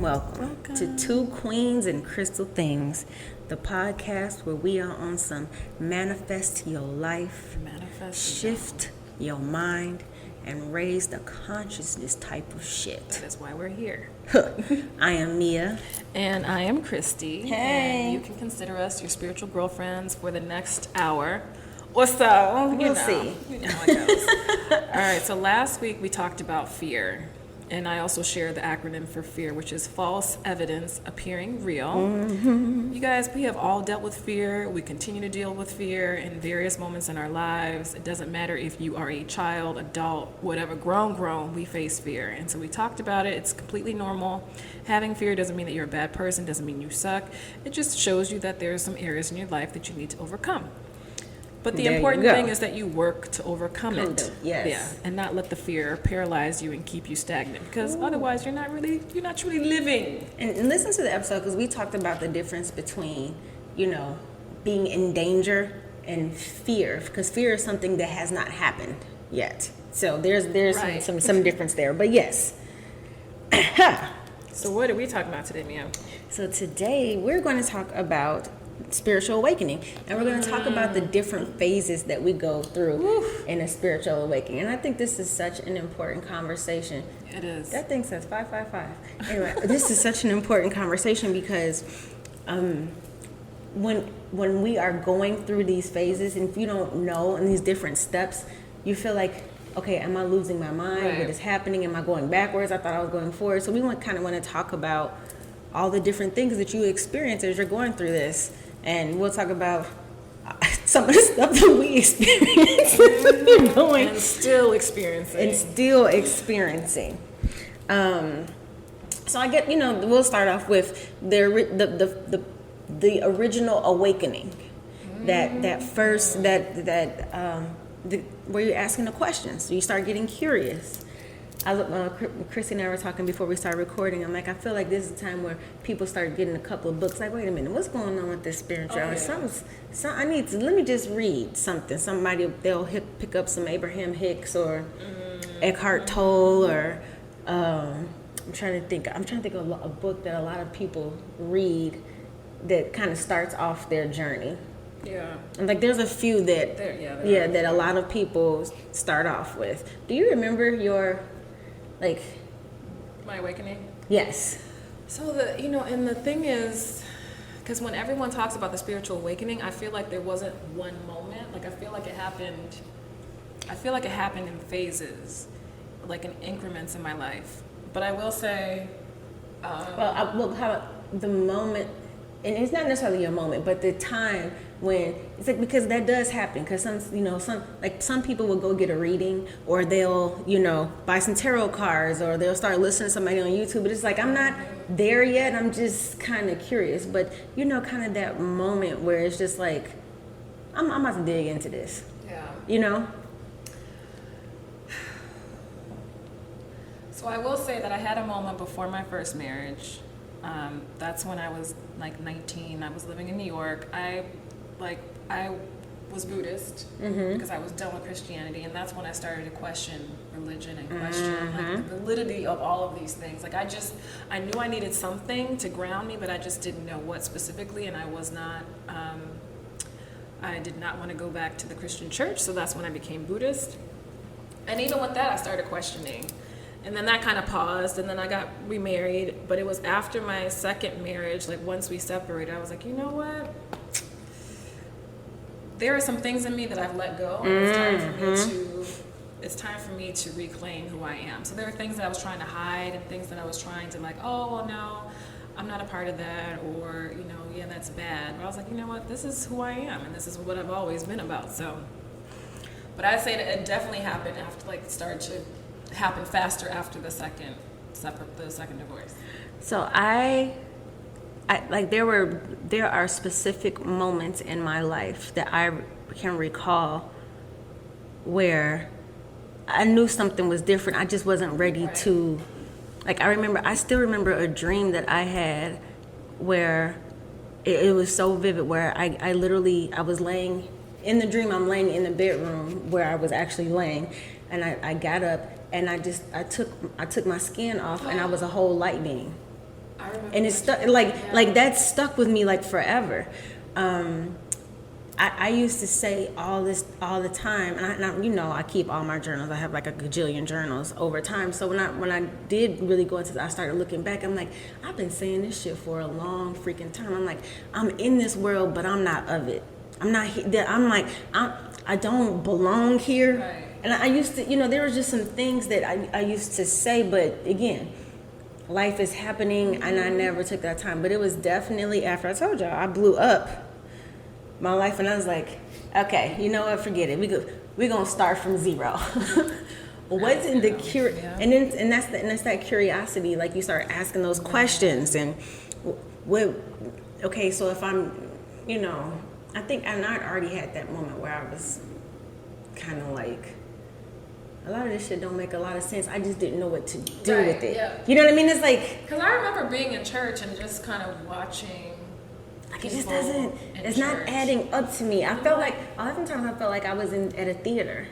welcome to Two Queens and Crystal Things, the podcast where we are on some manifest your life, shift your mind, and raise the consciousness type of shit. That is why we're here. I am Mia. And I am Christy. Hey. And you can consider us your spiritual girlfriends for the next hour or so. We'll see. You know how it goes. All right, so last week we talked about fear. And I also shared the acronym for fear, which is false evidence appearing real. Mm-hmm. You guys, we have all dealt with fear. We continue to deal with fear in various moments in our lives. It doesn't matter if you are a child, adult, whatever, grown, we face fear. And so we talked about it. It's completely normal. Having fear doesn't mean that you're a bad person, doesn't mean you suck. It just shows you that there are some areas in your life that you need to overcome. But the important thing is that you work to overcome it. Yes. Yeah, and not let the fear paralyze you and keep you stagnant, because otherwise you're not truly living. And listen to the episode, because we talked about the difference between, being in danger and fear, because fear is something that has not happened yet. So there's right. some difference there. But yes. So what are we talking about today, Mia? So today we're going to talk about spiritual awakening, and we're going to talk about the different phases that we go through in a spiritual awakening. And I think this is such an important conversation. It is. That thing says 555. Anyway, this is such an important conversation because when we are going through these phases, and if you don't know in these different steps, you feel like, okay, am I losing my mind? Right. What is happening? Am I going backwards? I thought I was going forward. So we want to talk about all the different things that you experience as you're going through this. And we'll talk about some of the stuff that we experience going and still experiencing. So I get, we'll start off with the original awakening, that first where you're asking the questions, so you start getting curious. Christy and I were talking before we started recording. I'm like, I feel like this is the time where people start getting a couple of books. Like, wait a minute, what's going on with this spirituality? Let me just read something. They'll pick up some Abraham Hicks or Eckhart Tolle, or I'm trying to think of a book that a lot of people read that kind of starts off their journey. Yeah. And like, there's a few that that a lot of people start off with. Do you remember my awakening? Yes. So and the thing is, because when everyone talks about the spiritual awakening, I feel like there wasn't one moment. Like, I feel like it happened in phases, like in increments in my life. But I will say, how about the moment? And it's not necessarily a moment, but the time when it's like, because that does happen. Because some people will go get a reading, or they'll buy some tarot cards, or they'll start listening to somebody on YouTube. But it's like, I'm not there yet. I'm just kind of curious. But kind of that moment where it's just like, I'm about to dig into this. Yeah. So I will say that I had a moment before my first marriage. That's when I was like 19. I was living in New York. I was Buddhist because I was done with Christianity, and that's when I started to question religion and question like the validity of all of these things. Like, I knew I needed something to ground me, but I just didn't know what specifically, and I did not want to go back to the Christian church, so that's when I became Buddhist. And even with that, I started questioning. And then that kind of paused, and then I got remarried. But it was after my second marriage, like once we separated, I was like, you know what? There are some things in me that I've let go, and it's time for me to reclaim who I am. So there are things that I was trying to hide, and things that I was trying to like, oh, well, no, I'm not a part of that, or, yeah, that's bad. But I was like, you know what? This is who I am, and this is what I've always been about. So, but I'd say that it definitely happened after, like, it started to happen faster after the second divorce. So I like, there are specific moments in my life that I can recall where I knew something was different. I just wasn't ready to, like, I still remember a dream that I had where it was so vivid, where I was laying in the dream. I'm laying in the bedroom where I was actually laying, and I got up, and I took my skin off, and I was a whole light being. I remember. And it's stuck, like that stuck with me like forever. I used to say all this all the time, and I keep all my journals. I have like a gajillion journals over time. So when I did really go into, I started looking back. I'm like, I've been saying this shit for a long freaking time. I'm like, I'm in this world, but I'm not of it. I'm not. I'm like, I don't belong here. Right. And I used to, there was just some things that I used to say, but again, life is happening, and I never took that time. But it was definitely after I told y'all I blew up my life, and I was like, okay, you know what, forget it. We're gonna start from zero. What's in the and that's that curiosity. Like you start asking those questions, and what? Okay, so if I'm, I think I already had that moment where I was kind of like, a lot of this shit don't make a lot of sense. I just didn't know what to do with it. Yeah. You know what I mean? It's like, because I remember being in church and just kind of watching. Like it just doesn't. It's not adding up to me. I felt like oftentimes I felt like I was at a theater.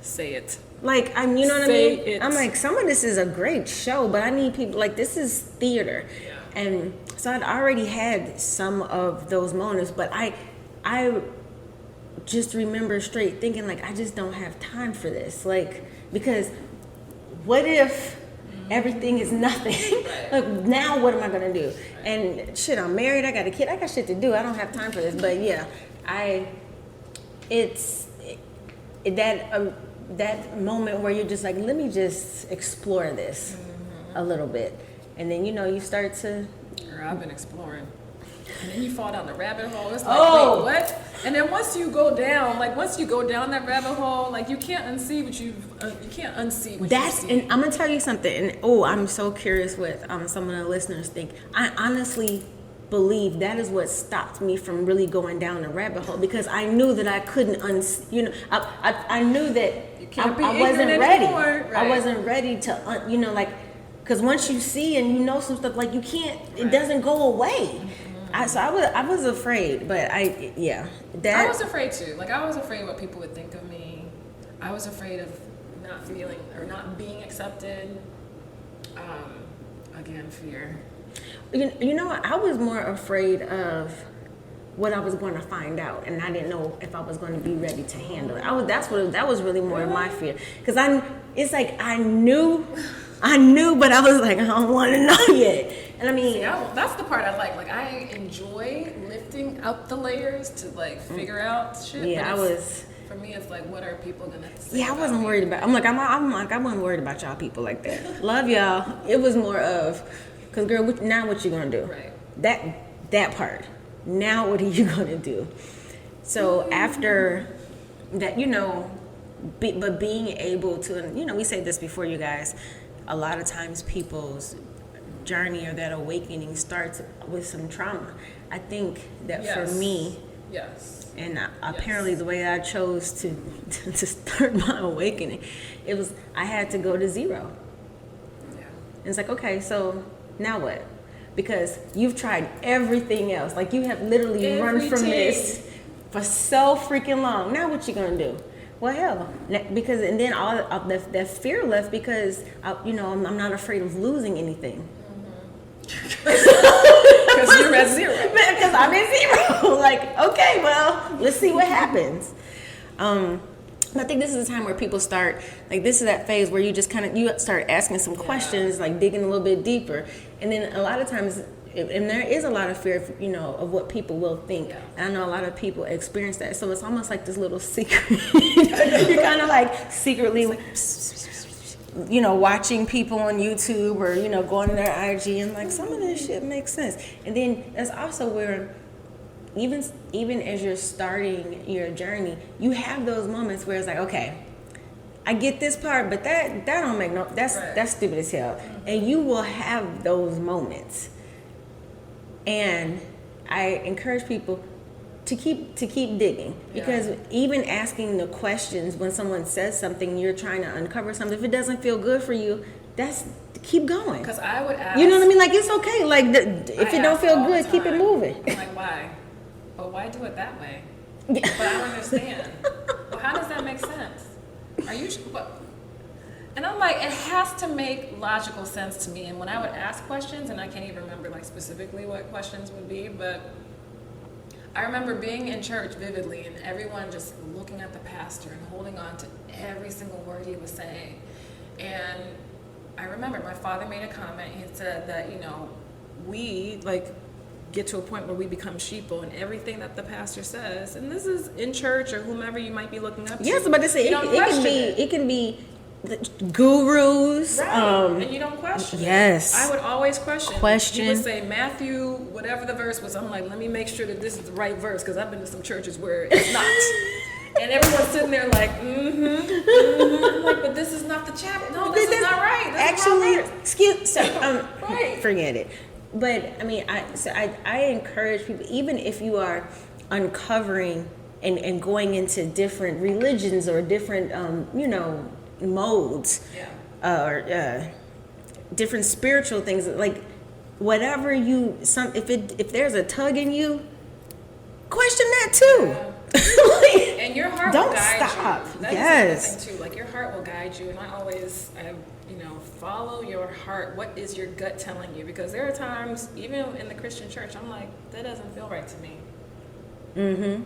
Say it. Like you know what I Say mean? it. I'm like, some of this is a great show, but I need people like this is theater. Yeah. And so I'd already had some of those moments, but I just remember straight thinking like I just don't have time for this. Like, because what if everything is nothing? Like, now what am I gonna do? And shit, I'm married, I got a kid, I got shit to do. I don't have time for this. But yeah, that moment where you're just like, let me just explore this a little bit, and then you start to. Girl, I've been exploring. And then you fall down the rabbit hole. It's like, wait, what? And then once you go down that rabbit hole, like you can't unsee what you can't unsee what you see. And I'm gonna tell you something. And I'm so curious what some of the listeners think. I honestly believe that is what stopped me from really going down the rabbit hole, because I knew that I couldn't I knew that I wasn't ready. Right. I wasn't ready to because once you see and you know some stuff, like you can't, it doesn't go away. I was afraid, but I was afraid too. Like I was afraid what people would think of me. I was afraid of not feeling or not being accepted. Again, fear. I was more afraid of what I was going to find out, and I didn't know if I was going to be ready to handle it. That was really more of my fear, because it's like I knew, but I was like, I don't want to know yet. And I mean, that's the part I like. Like I enjoy lifting up the layers to like figure out shit. Yeah, For me, it's like, what are people gonna say? Yeah, I wasn't worried about. I'm like, I wasn't worried about y'all people like that. Love y'all. It was more of, cause girl, now what you gonna do? Right. That part. Now what are you gonna do? So after that, but being able to, and we say this before, you guys. A lot of times people's journey or that awakening starts with some trauma. I think that for me, yes, and apparently the way I chose to start my awakening, it was I had to go to zero. Yeah. And it's like, okay, so now what? Because you've tried everything else. Like you have literally run from this for so freaking long. Now what you gonna do? Well, hell, because and then all of that fear left, because I'm not afraid of losing anything. Because you're at zero. Because I'm at zero. Like, okay, well, let's see what happens. I think this is the time where people start, like, this is that phase where you just you start asking some questions, like digging a little bit deeper. And then a lot of times, and there is a lot of fear, of what people will think. Yeah. And I know a lot of people experience that. So it's almost like this little secret. You're kind of like secretly, watching people on YouTube or, going to their IG and like, some of this shit makes sense. And then that's also where even as you're starting your journey, you have those moments where it's like, okay, I get this part, but that don't make that's stupid as hell. Mm-hmm. And you will have those moments. And I encourage people to keep digging, because even asking the questions when someone says something, you're trying to uncover something. If it doesn't feel good for you, keep going. Because I would ask, you know what I mean? Like, it's okay. Like, if it don't feel good, keep it moving. I'm like, why? But why do it that way? But I don't understand. Well, how does that make sense? Are you? And I'm like, it has to make logical sense to me. And when I would ask questions, and I can't even remember like specifically what questions would be, but I remember being in church vividly and everyone just looking at the pastor and holding on to every single word he was saying. And I remember my father made a comment. He said that, we like get to a point where we become sheeple and everything that the pastor says, and this is in church or whomever you might be looking up to. Yes, but it can be the gurus. Right. And you don't question yes. it. I would always question. He would say Matthew, whatever the verse was. I'm like, let me make sure that this is the right verse, because I've been to some churches where it's not. And everyone's sitting there like, I'm like, but this is not the chapter. No, this is not right. This is right. Forget it. But I mean, I encourage people, even if you are uncovering and going into different religions or different, modes, or different spiritual things, like whatever if there's a tug in you, question that too. Like, and your heart don't will guide stop. you. That yes. is something too. Like your heart will guide you, and I follow your heart. What is your gut telling you? Because there are times, even in the Christian church, I'm like, that doesn't feel right to me. Mm-hmm.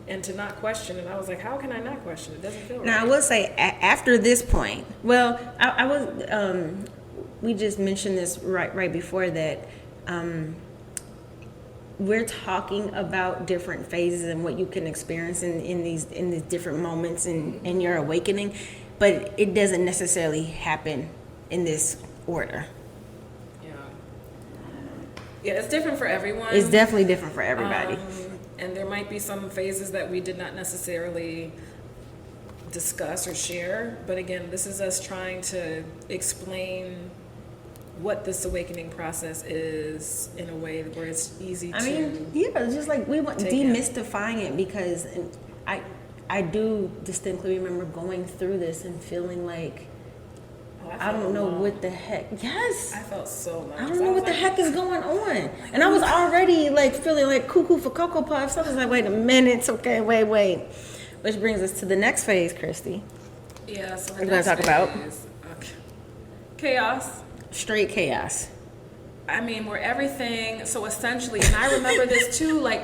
And to not question it, I was like, how can I not question it? It doesn't feel right. Now, I will say, after this point, well, I was, we just mentioned this right before that, we're talking about different phases and what you can experience in these different moments in your awakening, but it doesn't necessarily happen in this order. Yeah, it's different for everyone. It's definitely different for everybody. And there might be some phases that we did not necessarily discuss or share, but again, this is us trying to explain what this awakening process is in a way where it's easy to. I mean, yeah, just like we want demystifying it, because I do distinctly remember going through this and feeling like, I don't know what the heck. Yes. I felt so lost. I don't know what the heck is going on. And I was already like feeling like cuckoo for Cocoa Puffs. I was like, wait a minute. Okay, wait. Which brings us to the next phase, Christy. Yeah, so we're going to talk about chaos. Straight chaos. I mean, where everything, so essentially, and I remember this too, like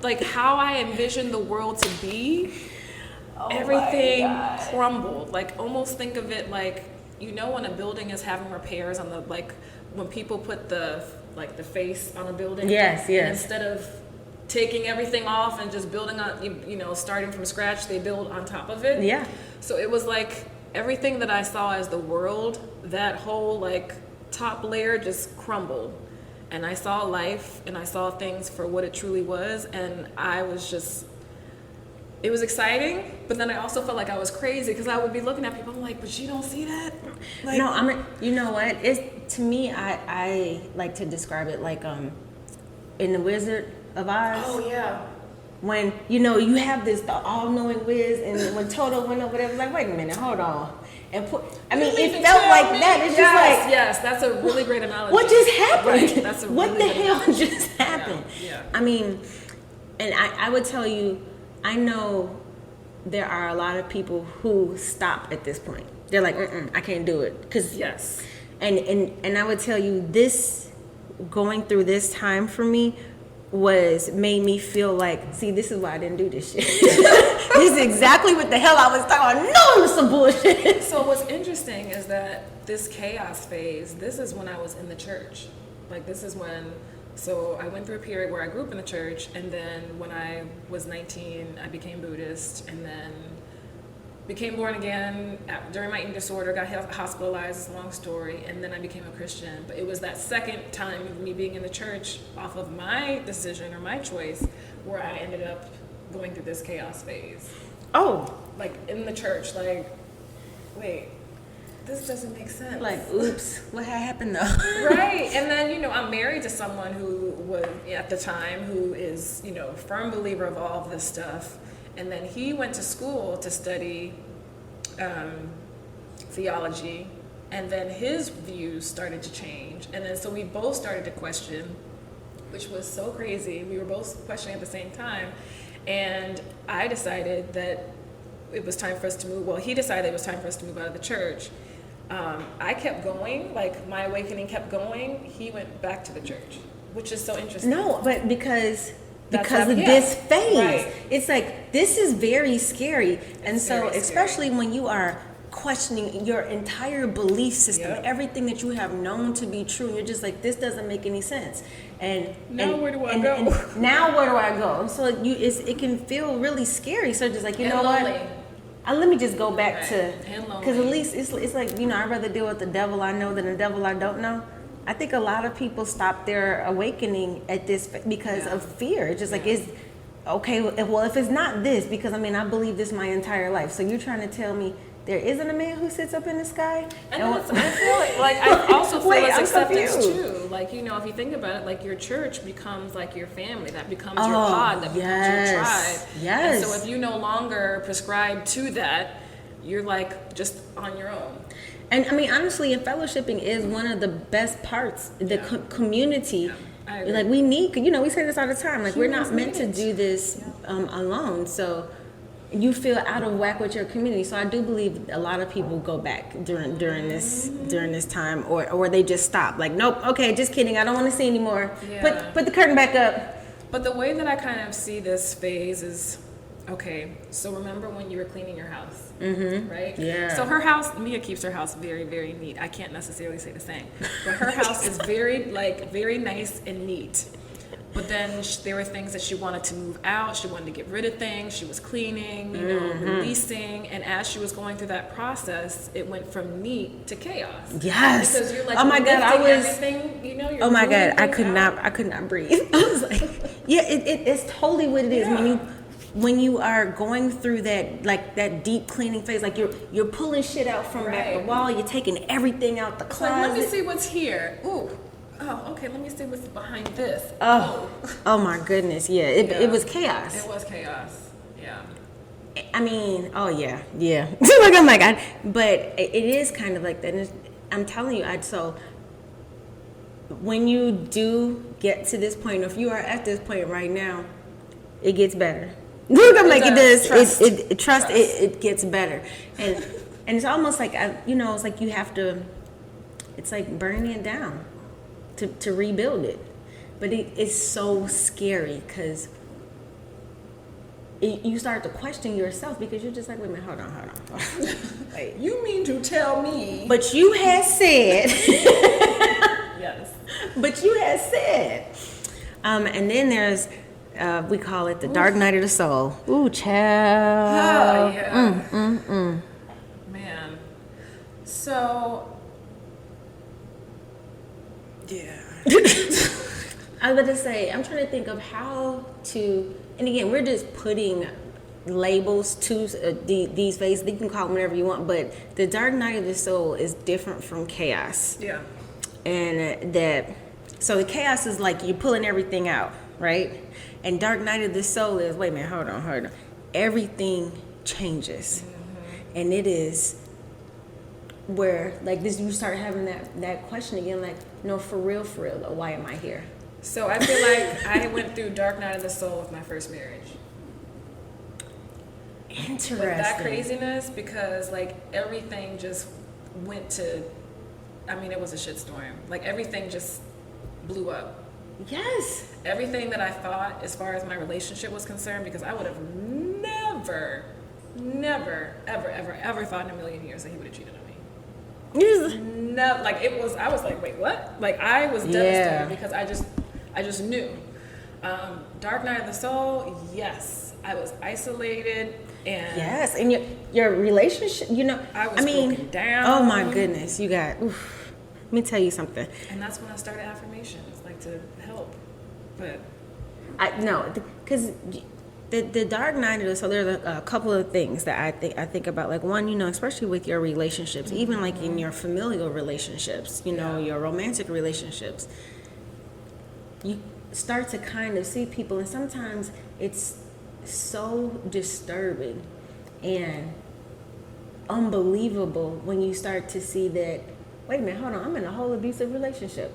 like how I envisioned the world to be, everything crumbled. Like almost think of it like, when a building is having repairs on the, like when people put the face on a building. Yes. And instead of taking everything off and just building on, starting from scratch, they build on top of it. Yeah. So it was like everything that I saw as the world, that whole like top layer just crumbled. And I saw life and I saw things for what it truly was. And I was just, it was exciting, but then I also felt like I was crazy because I would be looking at people, I'm like, but you don't see that? Like, no, you know what? To me, I like to describe it like in The Wizard of Oz. Oh, yeah. When, you have the all-knowing Wiz, and when Toto went over there, it was like, wait a minute, hold on. And it felt like that. It's just like... Yes, that's a really great analogy. What just happened? Right, that's a what really the hell just happened? Yeah. I mean, and I would tell you, I know there are a lot of people who stop at this point. They're like, I can't do it. Yes. And I would tell you, going through this time for me made me feel like, see, this is why I didn't do this shit. This is exactly what the hell I was talking about. No, it was some bullshit. So what's interesting is that this chaos phase, this is when I was in the church. Like this is when, so I went through a period where I grew up in the church, and then when I was 19, I became Buddhist, and then became born again during my eating disorder, got hospitalized, it's a long story, and then I became a Christian. But it was that second time of me being in the church off of my decision or my choice where I ended up going through this chaos phase. Oh. Like in the church, like, wait, this doesn't make sense. Like, oops, what had happened though? Right, and then, I'm married to someone who was, at the time, who is, a firm believer of all of this stuff. And then he went to school to study theology, and then his views started to change. And then so we both started to question, which was so crazy. We were both questioning at the same time. And I decided that it was time for us to move. Well, he decided it was time for us to move out of the church. I kept going, like my awakening kept going. He went back to the church, which is so interesting. No, but because of yeah. this phase, Right. it's like this is very scary, and It's so very especially scary. when you are questioning your entire belief system, Yep. everything that you have known to be true, and you're just like, this doesn't make any sense. And Now and, where do I and- go? and now where do I go? So it can feel really scary. So just like, you And know lonely. what? Let me just go back Right. to, And lonely. because at least it's like, you know, I'd rather deal with the devil I know than the devil I don't know. I think a lot of people stop their awakening at this because Yeah. of fear. It's just like, Yeah. it's okay, well, if it's not this, because I mean, I believe this my entire life. So you're trying to tell me there isn't a man who sits up in the sky? And then it's, I feel like I also feel Wait, it's I'm acceptance confused. too. Like, you know, if you think about it, like your church becomes like your family. That becomes your Oh, pod. That becomes yes. your tribe. Yes. And so if you no longer prescribe to that, you're like just on your own. And I mean, honestly, and fellowshipping is one of the best parts. The Yeah. community, I agree. like we need, you know, we say this all the time. Like we're not Humans meant to need it. do this alone. So you feel out of whack with your community. So I do believe a lot of people go back during this time, or they just stop. Like, nope, okay, just kidding. I don't want to see anymore. Yeah. Put the curtain back up. But the way that I kind of see this phase is, okay, so remember when you were cleaning your house, right? Yeah. So her house, Mia keeps her house very, very neat. I can't necessarily say the same, but her house is very nice and neat. But then there were things that she wanted to move out. She wanted to get rid of things. She was cleaning, you know, releasing. And as she was going through that process, it went from neat to chaos. Yes. Because you're like, oh my God, I lifting was. everything, you know, you're Oh my moving God, I things could out. not. I could not breathe. I was like, yeah, it's totally what it is. Yeah. When you are going through that deep cleaning phase, like you're pulling shit out from back the Right. wall. You're taking everything out the It's like, closet. let me see what's here. Ooh. Oh, okay, let me see what's behind this. Oh my goodness, yeah. It was chaos. It was chaos. Yeah. I mean, oh yeah. Like I'm like, but it is kind of like that. And I'm telling you, so when you do get to this point, or if you are at this point right now, it gets better. Look, I'm like, it does. Trust. It gets better, and it's almost like it's like you have to. It's like burning it down to rebuild it, but it's so scary because you start to question yourself because you're just like, wait a minute, hold on. Wait. You mean to tell me? But you had said. Yes. But you had said. And then there's, we call it the dark night of the soul. Ooh, child. Oh, yeah. Man. So. Yeah. I was about to say, I'm trying to think of how to, and again, we're just putting labels to these phases. You can call them whatever you want, but the dark night of the soul is different from chaos. Yeah. And so the chaos is like you're pulling everything out, right? And dark night of the soul is, wait a minute, hold on. Everything changes. And it is where, like, this, you start having that question again, like, no, for real, though, why am I here? So I feel like I went through dark night of the soul with my first marriage. Interesting. With that craziness, because like everything just went to, I mean, it was a shitstorm. Like everything just blew up. Yes. Everything that I thought as far as my relationship was concerned, because I would have never, ever thought in a million years that he would have cheated on me. Yes. No, like it was, I was like, wait, what? Like I was devastated because I just knew. Dark night of the soul, yes. I was isolated and Yes, and your relationship, I was broken down. Oh my goodness, you got, oof. Let me tell you something. And that's when I started affirmations, like to help. But because the dark night of the soul, there's a couple of things that I think about. Like one, especially with your relationships, even like in your familial relationships, your romantic relationships, you start to kind of see people, and sometimes it's so disturbing and unbelievable when you start to see that, wait a minute, hold on, I'm in a whole abusive relationship.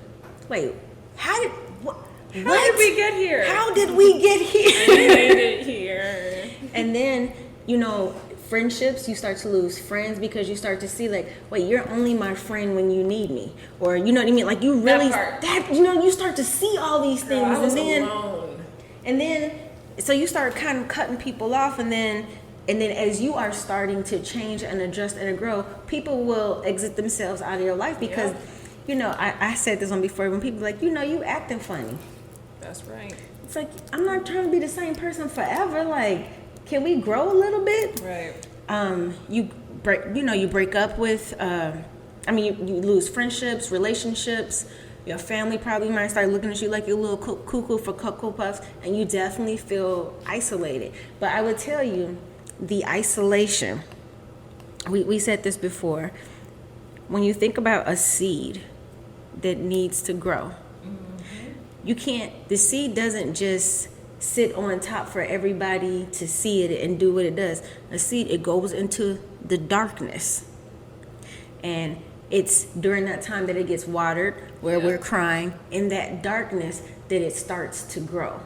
Wait, how did we get here? How did we get here? I made it here. And then, friendships, you start to lose friends because you start to see like, wait, you're only my friend when you need me, or you know what I mean? Like you really you start to see all these things, I was alone. And then so you start kind of cutting people off, and then as you are starting to change and adjust and grow, people will exit themselves out of your life because, I said this one before, when people are like, you acting funny. That's right. It's like, I'm not trying to be the same person forever. Like, can we grow a little bit? Right. You break up with, you lose friendships, relationships. Your family probably might start looking at you like you're a little cuckoo for Cocoa Puffs, and you definitely feel isolated. But I would tell you, the isolation, we said this before, when you think about a seed that needs to grow, the seed doesn't just sit on top for everybody to see it and do what it does. A seed, it goes into the darkness. And it's during that time that it gets watered, where we're crying, in that darkness that it starts to grow.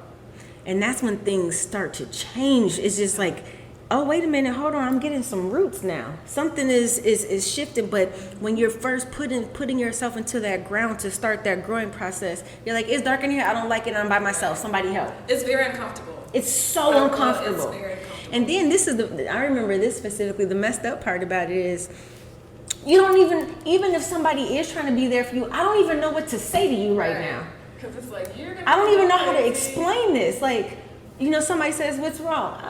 And that's when things start to change. It's just like, oh, wait a minute, hold on, I'm getting some roots now. Something is shifting, but when you're first putting yourself into that ground to start that growing process, you're like, it's dark in here, I don't like it, I'm by myself, somebody help. It's very uncomfortable. It's so uncomfortable. It's very uncomfortable. And then I remember this specifically, the messed up part about it is, you don't even if somebody is trying to be there for you, I don't even know what to say to you right now. Because it's like, I don't even know how to explain this. Like, somebody says, what's wrong?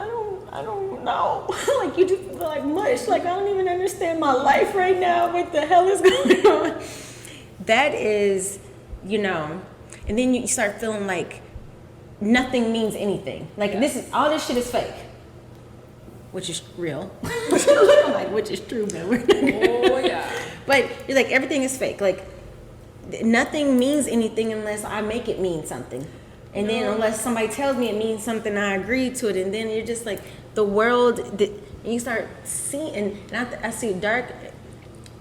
I don't know. Like, you just feel like mush. Like, I don't even understand my life right now. What the hell is going on? That is, and then you start feeling like nothing means anything. Like, all this shit is fake. Which is real. I'm like, which is true, man. Oh, yeah. But you're like, everything is fake. Like, nothing means anything unless I make it mean something. And then unless somebody tells me it means something, I agree to it. And then you're just like, the world, and you start seeing, and I see dark,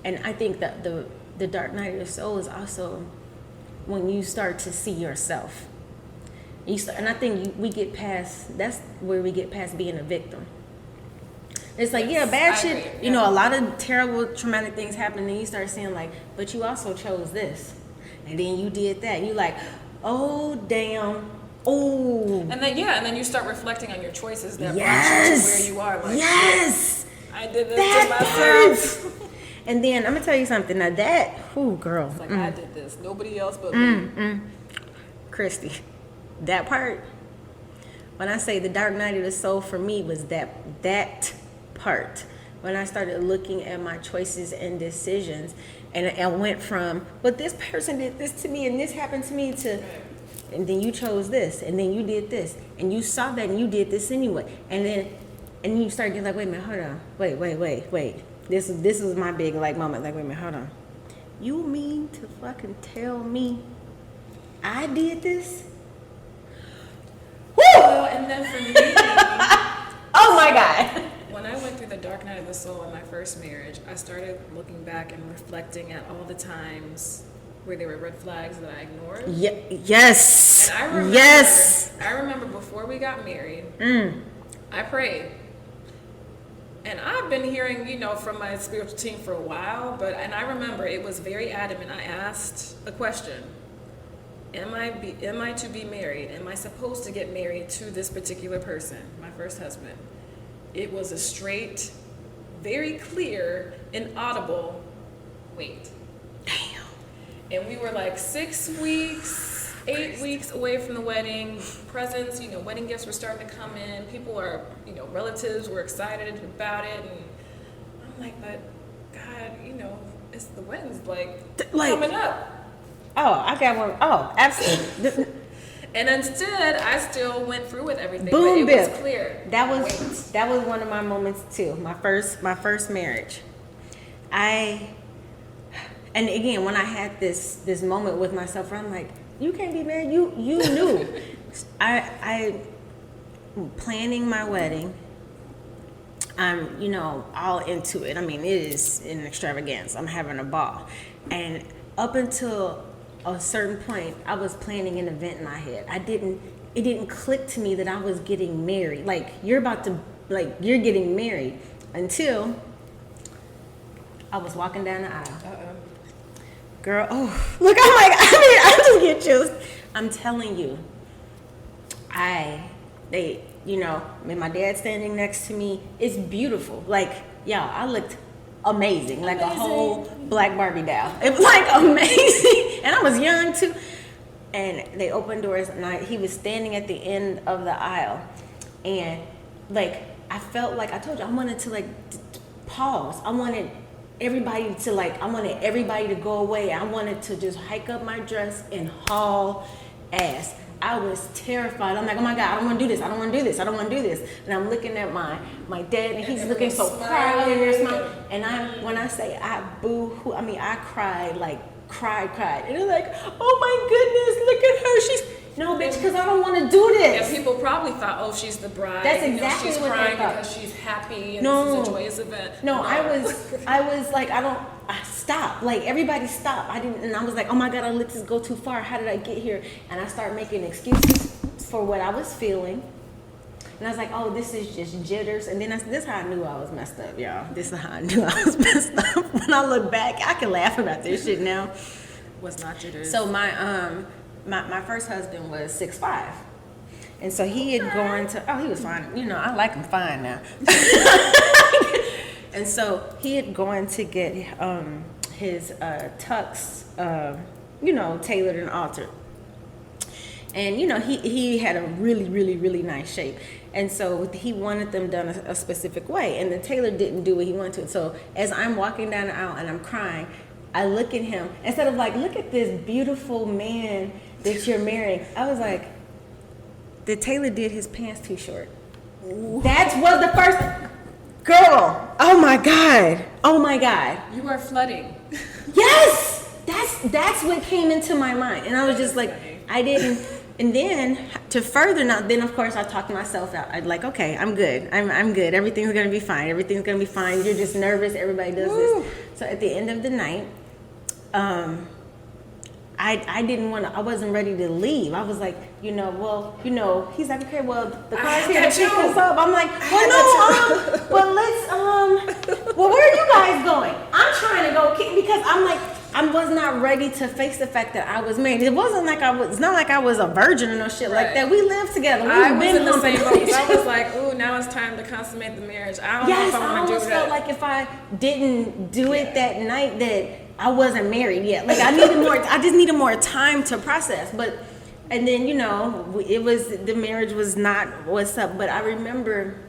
and I think that the dark night of your soul is also when you start to see yourself. And I think that's where we get past being a victim. It's like, bad shit, a lot of terrible, traumatic things happen, and you start saying like, but you also chose this. And then you did that. And you're like, oh, damn. Oh. And then you start reflecting on your choices that brought you to where you are. Like, yes. I did this to myself. And then I'm going to tell you something. Now that, girl. It's like, I did this. Nobody else but me. Christy, that part, when I say the dark night of the soul for me was that part. When I started looking at my choices and decisions, and I went from, but this person did this to me and this happened to me, to, and then you chose this, and then you did this, and you saw that and you did this anyway. And you start getting like, wait a minute, hold on. Wait. This was my big moment. Like, wait a minute, hold on. You mean to fucking tell me I did this? Woo! Well, and then for me, oh my God. When I went through the dark night of the soul in my first marriage, I started looking back and reflecting at all the times where there were red flags that I ignored. Yes. And I remember before we got married, I prayed. And I've been hearing, from my spiritual team for a while, and I remember it was very adamant. I asked a question. Am I to be married? Am I supposed to get married to this particular person, my first husband? It was a straight, very clear and audible wait. Damn. And we were like 6 weeks, 8 weeks away from the wedding. Presents, wedding gifts were starting to come in. People are, relatives were excited about it. And I'm like, but God, it's the wedding's like coming up. Oh, I got one. Oh, absolutely. And instead, I still went through with everything. Boom, but it was clear. That was one of my moments too. My first marriage. And again, when I had this moment with myself, where I'm like, you can't be married. You knew. I planning my wedding. I'm all into it. I mean, it is an extravaganza. I'm having a ball, and up until a certain point, I was planning an event in my head. It didn't click to me that I was getting married. Like, you're getting married. until I was walking down the aisle. Girl, oh, look, I'm like, I just get chills. I'm telling you, my dad standing next to me, it's beautiful. Like, y'all, I looked amazing. Like a whole black Barbie doll. It was like amazing. And I was young too. And they opened doors and he was standing at the end of the aisle. And like, I felt like, I told you, I wanted to like pause. I wanted everybody to go away. I wanted to just hike up my dress and haul ass. I was terrified. I'm like, oh my God, I don't want to do this. I don't want to do this. I don't want to do this. And I'm looking at my dad, and he's looking so proud and they're smiling. And when I say I boo-hoo, I mean I cried, like cried. And they're like, oh my goodness, look at her. No, bitch, because I don't want to do this. Yeah, people probably thought, oh, she's the bride. That's exactly she's what crying they thought. because she's happy and this is a joyous event. No, I was like, I stopped. Like, everybody stopped. And I was like, oh my God, I let this go too far. How did I get here? And I started making excuses for what I was feeling. And I was like, oh, this is just jitters. And then this is how I knew I was messed up, y'all. This is how I knew I was messed up. When I look back, I can laugh about this shit now. Was not jitters. So my first husband was 6'5". And so he had gone to, he was fine. You know, I like him fine now. And so he had gone to get his tux, tailored and altered. And, he had a really, really, really nice shape. And so he wanted them done a specific way. And the tailor didn't do what he wanted to. So as I'm walking down the aisle and I'm crying, I look at him. Instead of like, look at this beautiful man that you're marrying, I was like, the tailor did his pants too short. That was the first... Girl, oh my God. You are flooding. Yes, that's what came into my mind. And I was just like, I didn't... And then to further now, then of course I talked myself out. I'd like, okay, I'm good. I'm good. Everything's gonna be fine. Everything's gonna be fine. You're just nervous. Everybody does this. So at the end of the night, I wasn't ready to leave. I was like, he's like, okay, well, the car's here to pick us up. I'm like, well, where are you guys going? I'm trying to go, because I'm like, I was not ready to face the fact that I was married. It's not like I was a virgin or no shit like that. We lived together. I was in the same boat. I was like, ooh, now it's time to consummate the marriage. I don't know if I want to do that. I almost felt like if I didn't do it that night, that I wasn't married yet. Like I just needed more time to process. And then, the marriage was not what's up. But I remember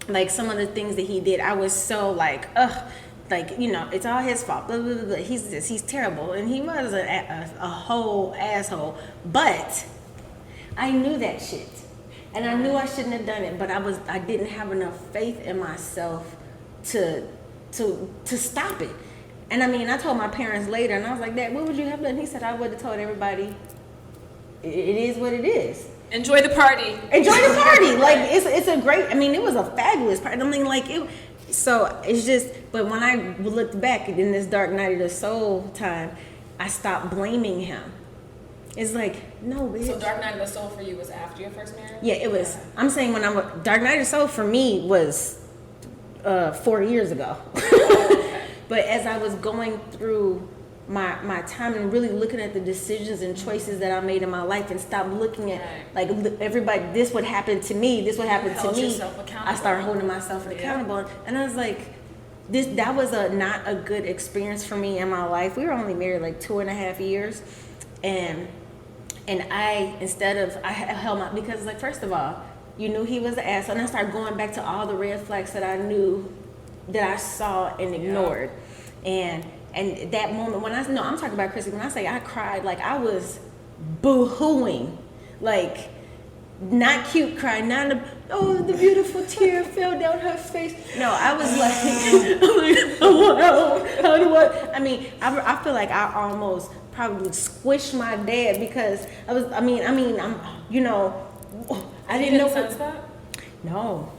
like some of the things that he did. I was so like, ugh. Like, it's all his fault. Blah, blah, blah, blah. He's terrible. And he was a whole asshole. But I knew that shit. And I knew I shouldn't have done it. But I didn't have enough faith in myself to stop it. And I told my parents later, and I was like, Dad, what would you have done? He said, I would have told everybody, it is what it is. Enjoy the party. Like, it's a great, it was a fabulous party. So it's just, but when I looked back in this dark night of the soul time, I stopped blaming him. It's like, no, bitch. So Dark Night of the Soul for you was after your first marriage? Yeah, it was. I'm saying Dark Night of the Soul for me was 4 years ago. But as I was going through my time and really looking at the decisions and choices that I made in my life and stop looking at like everybody, this would happen to me, this would happen to me. I started holding myself accountable. And I was like, that was not a good experience for me in my life. We were only married like 2.5 years. And I held my, because like, first of all, you knew he was an asshole. And I started going back to all the red flags that I knew, that I saw and ignored. And that moment when I'm talking about Chrissy, when I say I cried, like I was boo-hooing, like not cute crying, not the beautiful tear fell down her face. No, I was like, how do I feel like I almost probably squished my dad because I didn't know. Sense that? No,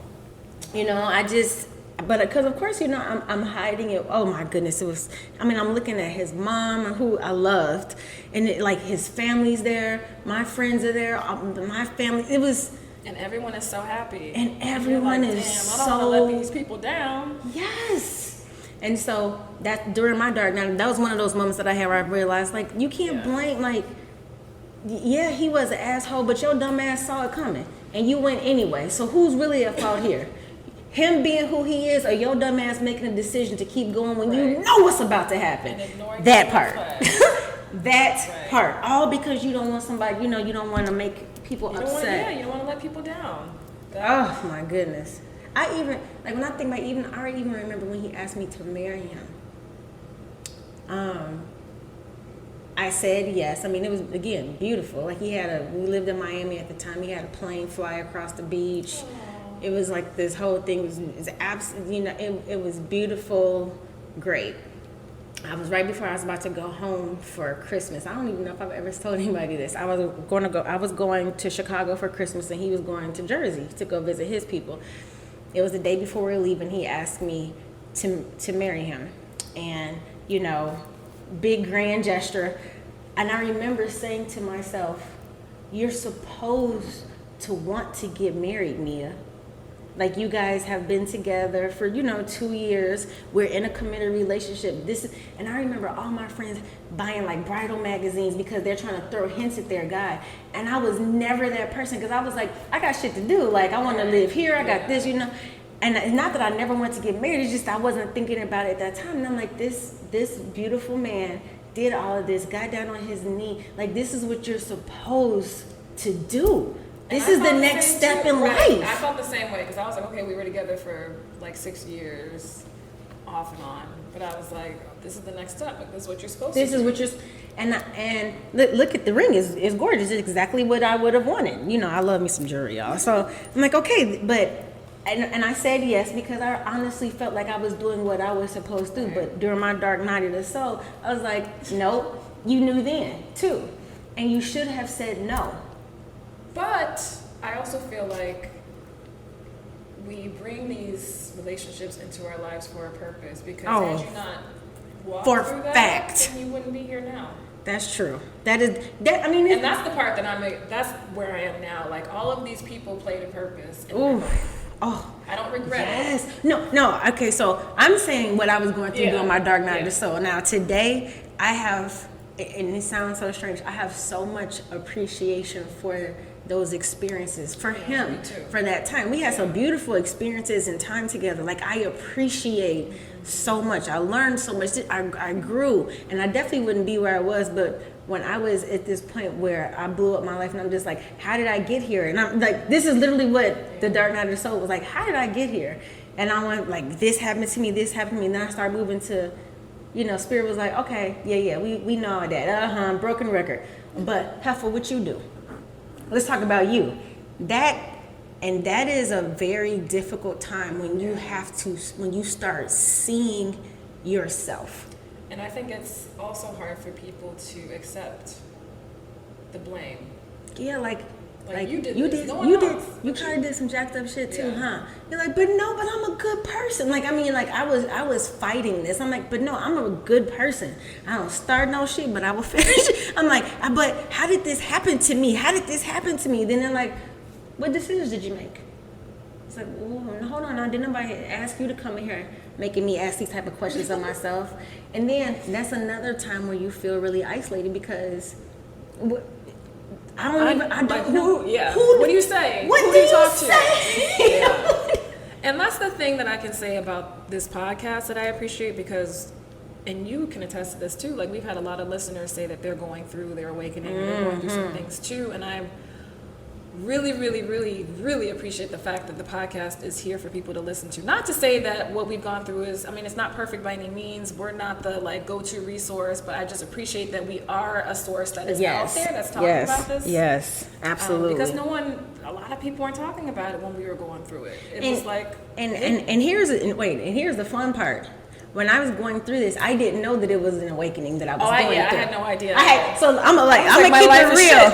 but because of course, I'm hiding it. Oh my goodness, it was. I'm looking at his mom, who I loved, and like his family's there, my friends are there, my family. It was And everyone is so happy. And everyone like, is I don't want to let these people down. Yes. And so that during my dark night, that was one of those moments that I had where I realized, like, you can't blame, like, yeah, he was an asshole, but your dumb ass saw it coming. And you went anyway. So who's really at fault here? Him being who he is, or your dumb ass making a decision to keep going when you know what's about to happen? That part. That part. All because you don't want somebody, you don't want to make people upset. You don't want to let people down. Oh my goodness. I even, like, when I think about I even remember when he asked me to marry him. I said yes. I mean, it was, again, beautiful. Like, we lived in Miami at the time. He had a plane fly across the beach. Aww. It was like this whole thing was it was beautiful, great. I was right before I was about to go home for Christmas. I don't even know if I've ever told anybody this. I was going to Chicago for Christmas, and he was going to Jersey to go visit his people. It was the day before we were leaving. He asked me to marry him, and big grand gesture. And I remember saying to myself, you're supposed to want to get married, Mia. Like, you guys have been together for 2 years. We're in a committed relationship. And I remember all my friends buying like bridal magazines because they're trying to throw hints at their guy. And I was never that person, because I was like, I got shit to do. Like, I want to live here. I got this, And it's not that I never wanted to get married. It's just I wasn't thinking about it at that time. And I'm like, this beautiful man did all of this, got down on his knee. Like, this is what you're supposed to do. This is the next step in life. I felt the same way, because I was like, okay, we were together for like 6 years, off and on. But I was like, this is the next step. Like, this is what you're supposed to do. This is what you're, and look at the ring. It's gorgeous. It's exactly what I would have wanted. I love me some jewelry, y'all. So I'm like, okay, but. And I said yes because I honestly felt like I was doing what I was supposed to. But during my dark night of the soul, I was like, nope, you knew then too. And you should have said no. But I also feel like we bring these relationships into our lives for a purpose. Because had you not walked through that, then you wouldn't be here now. That's true. And that's the part that's where I am now. Like, all of these people played a purpose in my life. Oh, I don't regret it. No. Okay, so I'm saying what I was going through during my dark night of the soul. Now, today, I have, and it sounds so strange, I have so much appreciation for those experiences, for him, for that time. We had some beautiful experiences and time together. Like, I appreciate so much. I learned so much. I grew, and I definitely wouldn't be where I was, but when I was at this point where I blew up my life, and I'm just like, how did I get here? And I'm like, this is literally what the dark night of the soul was like. How did I get here? And I went like, this happened to me, and then I started moving to, Spirit was like, okay, yeah, we know all that. Broken record. But Heifer, what you do? Let's talk about you. That is a very difficult time when you start seeing yourself. And I think it's also hard for people to accept the blame. Yeah, like you did. You kind of did some jacked up shit too, huh? You're like, but I'm a good person. Like, I was fighting this. I'm like, but no, I'm a good person. I don't start no shit, but I will finish. I'm like, but how did this happen to me? Then they're like, what decisions did you make? It's like, hold on, did nobody ask you to come in here making me ask these type of questions of myself? And then that's another time where you feel really isolated because I don't know. Yeah. What do you say? What Who do you talk say? To? Yeah. And that's the thing that I can say about this podcast that I appreciate, because, and you can attest to this too, like, we've had a lot of listeners say that they're going through their awakening, and they're going through some things too, and I really, really, really, really appreciate the fact that the podcast is here for people to listen to. Not to say that what we've gone through is, it's not perfect by any means. We're not the go-to resource, but I just appreciate that we are a source that is out there that's talking about this. Yes, absolutely. Because a lot of people weren't talking about it when we were going through it. Here's the fun part. When I was going through this, I didn't know that it was an awakening that I was going through. I had no idea. I'm gonna keep it real.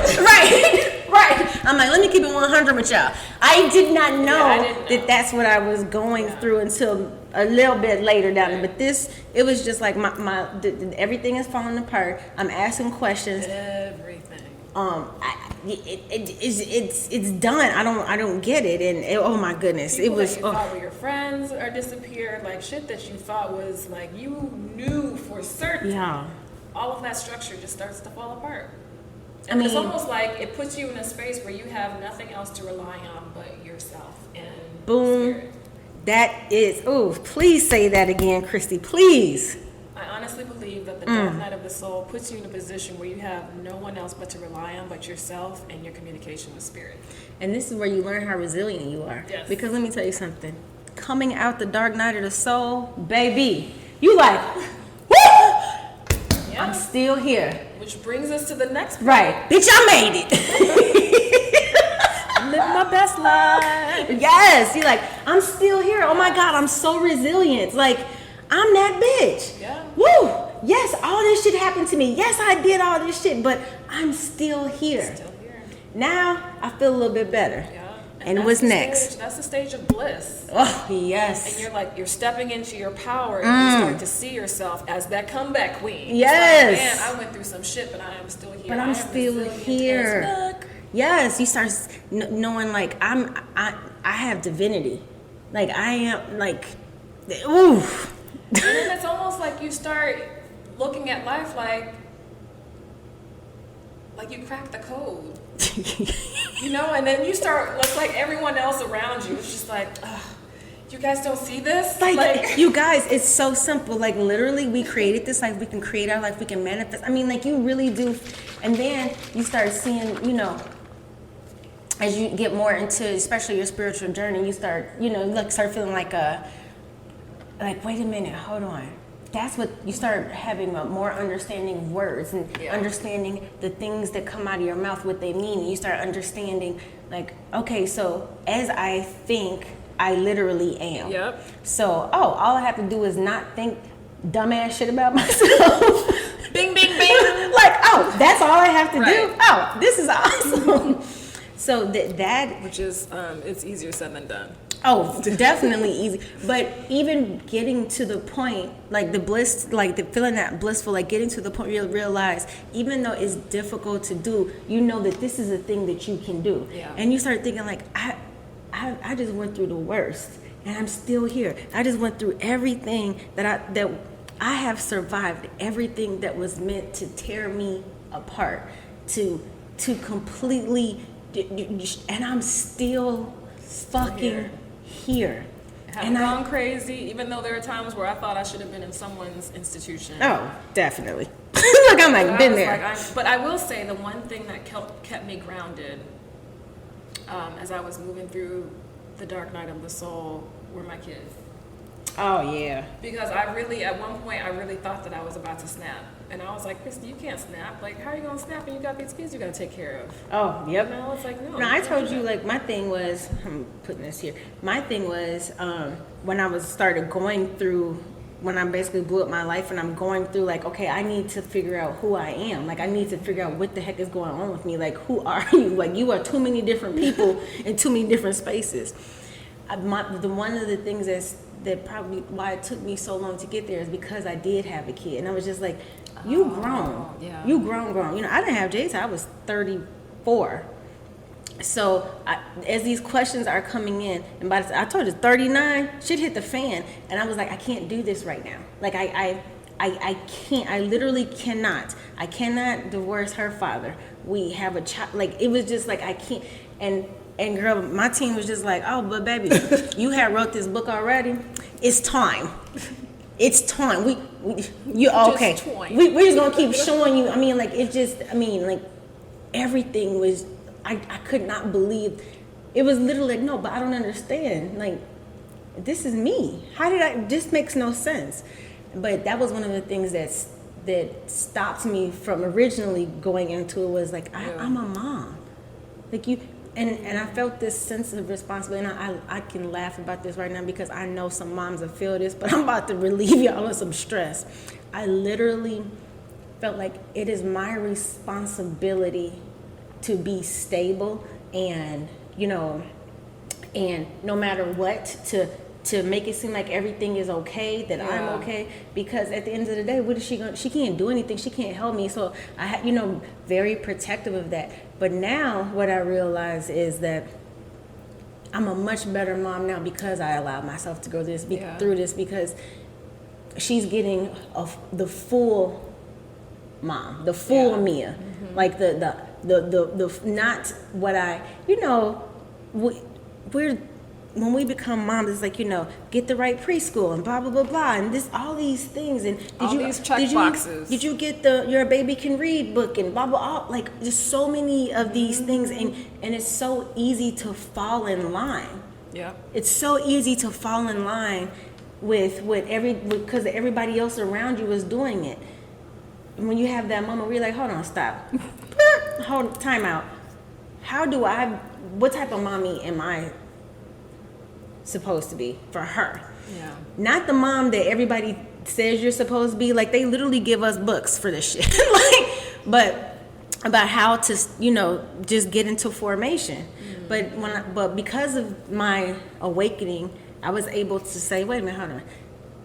Right. I'm like, let me keep it 100 with y'all. I did not know that that's what I was going through until a little bit later down. But it was just like everything is falling apart. I'm asking questions. Everything. it's done. I don't get it, and oh my goodness, People it was. that you thought were your friends are disappeared. Like shit that you thought was like you knew for certain. Yeah. All of that structure just starts to fall apart. I And mean, it's almost like it puts you in a space where you have nothing else to rely on but yourself and boom. spirit. That is. Oh, please say that again, Christy. Please. I honestly believe that the dark night of the soul puts you in a position where you have no one else but to rely on but yourself and your communication with spirit. And this is where you learn how resilient you are. Yes. Because let me tell you something. Coming out the dark night of the soul, baby, you like, woo! Yeah. I'm still here. Which brings us to the next point. Right. Bitch, I made it. I'm living my best life. Yes. You're like, I'm still here. Oh my God, I'm so resilient. Like, I'm that bitch. Yeah. Woo! Yes, all this shit happened to me. Yes, I did all this shit, but I'm still here. Still here. Now I feel a little bit better. Yeah. And that's what's the next? Stage, that's the stage of bliss. Oh, yes. And you're stepping into your power and you start to see yourself as that comeback queen. Yes. It's like, man, I went through some shit, but I am still here. But I'm I am still resilient here. as fuck. Yes, you start knowing like I have divinity. Like I am like, ooh. And then it's almost like you start looking at life like you crack the code. You know, and then you start, it's like everyone else around you, it's just like, ugh, you guys don't see this? Like, you guys, it's so simple. Like, literally, we created this life. We can create our life. We can manifest. I mean, like, you really do. And then you start seeing, you know, as you get more into, especially your spiritual journey, you start, you know, like, start feeling like wait a minute, hold on. That's what you start having a more understanding of words and understanding the things that come out of your mouth, what they mean. And you start understanding, like, okay, so as I think, I literally am. Yep. So, all I have to do is not think dumbass shit about myself. Bing, bing, bing. Like, that's all I have to Right. do. Oh, this is awesome. So that Which is, it's easier said than done. Oh, definitely easy. But even getting to the point, like the bliss, like the feeling that blissful, like getting to the point where you realize, even though it's difficult to do, you know that this is a thing that you can do. Yeah. And you start thinking like, I just went through the worst, and I'm still here. I just went through everything that I have survived, everything that was meant to tear me apart, to completely, and I'm still fucking here. Have gone crazy, even though there are times where I thought I should have been in someone's institution. Oh, definitely. Look, I'm like, been there. But I will say the one thing that kept me grounded as I was moving through the dark night of the soul were my kids. Oh, yeah. Because at one point, I really thought that I was about to snap. And I was like, Christy, you can't snap. Like, how are you going to snap when you got these kids you got to take care of? Oh, yep. And I was like, no. No, I told you, like, my thing was, I'm putting this here. My thing was, when I started going through, when I basically blew up my life and I'm going through, like, okay, I need to figure out who I am. Like, I need to figure out what the heck is going on with me. Like, who are you? Like, you are too many different people in too many different spaces. One of the things that probably why it took me so long to get there is because I did have a kid. And I was just like, you grown. Yeah. You grown. You know, I didn't have Jay till I was 34. So as these questions are coming in, and by the time I told you 39, shit hit the fan. And I was like, I can't do this right now. Like, I can't, I literally cannot. I cannot divorce her father. We have a child. Like, it was just like, I can't. And girl, my team was just like, oh, but baby, you had wrote this book already. It's time. It's time. We're just gonna keep showing you. I mean, like, like, everything was. I could not believe. It was literally like, no, but I don't understand. Like, this is me. How did I? This makes no sense. But that was one of the things that stopped me from originally going into it. Was like, I'm a mom. Like you. And I felt this sense of responsibility, and I can laugh about this right now because I know some moms that feel this, but I'm about to relieve y'all of some stress. I literally felt like it is my responsibility to be stable and, you know, and no matter what, to make it seem like everything is okay, that I'm okay, because at the end of the day, what is she going to, she can't do anything, she can't help me. So I very protective of that. But now what I realize is that I'm a much better mom now because I allowed myself to go through this, because she's getting the full mom, the full Mia, like the not what I, we're, when we become moms, it's like, get the right preschool and blah, blah, blah, blah. And all these things. And these check boxes. Did you get your baby can read book and blah, blah, blah. Like just so many of these things. And it's so easy to fall in line. Yeah. It's so easy to fall in line because everybody else around you is doing it. And when you have that moment where you're like, hold on, stop. Time out. What type of mommy am I supposed to be for her? Yeah. Not the mom that everybody says you're supposed to be. Like, they literally give us books for this shit. But about how to, just get into formation. But because of my awakening, I was able to say, wait a minute, hold on.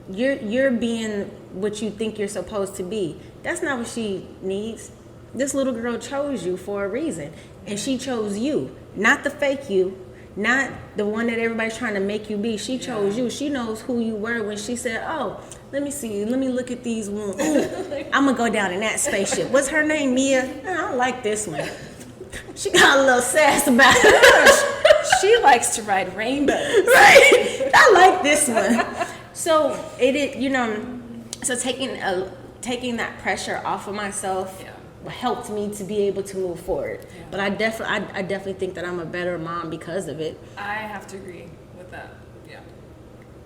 You're being what you think you're supposed to be. That's not what she needs. This little girl chose you for a reason. And she chose you, not the fake you, not the one that everybody's trying to make you be. She chose you. She knows who you were when she said, oh, let me see. Let me look at these wounds. I'm going to go down in that spaceship. What's her name, Mia? I like this one. She got a little sass about her. She likes to ride rainbows. Right. I like this one. So so taking that pressure off of myself helped me to be able to move forward. Yeah. But I definitely think that I'm a better mom because of it. I have to agree with that. Yeah.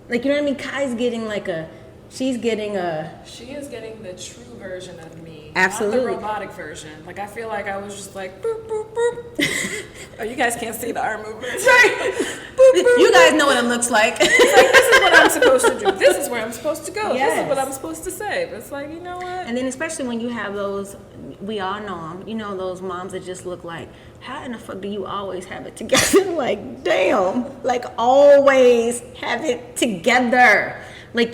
Like, you know what I mean? Kai's getting she is getting the true version of me. Absolutely. Not the robotic version. Like, I feel like I was just like, boop, boop, boop. Oh, you guys can't see the arm movements. Right. Boop, boop, you guys know what it looks like. It's like, this is what I'm supposed to do. This is where I'm supposed to go. Yes. This is what I'm supposed to say. But it's like, you know what? And then especially when you have those, we all know them, those moms that just look like, how in the fuck do you always have it together? Like, damn. Like, always have it together. But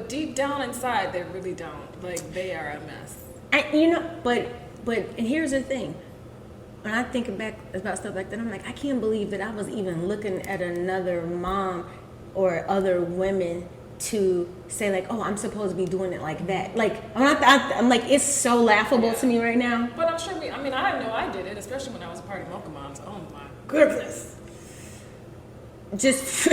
deep down inside, they really don't. Like, they are a mess. And here's the thing. When I think back about stuff like that, I'm like, I can't believe that I was even looking at another mom or other women to say like, oh, I'm supposed to be doing it like that. Like, I'm like, it's so laughable to me right now. But I'm sure I know I did it, especially when I was a part of Mocha Moms. Oh my goodness. Just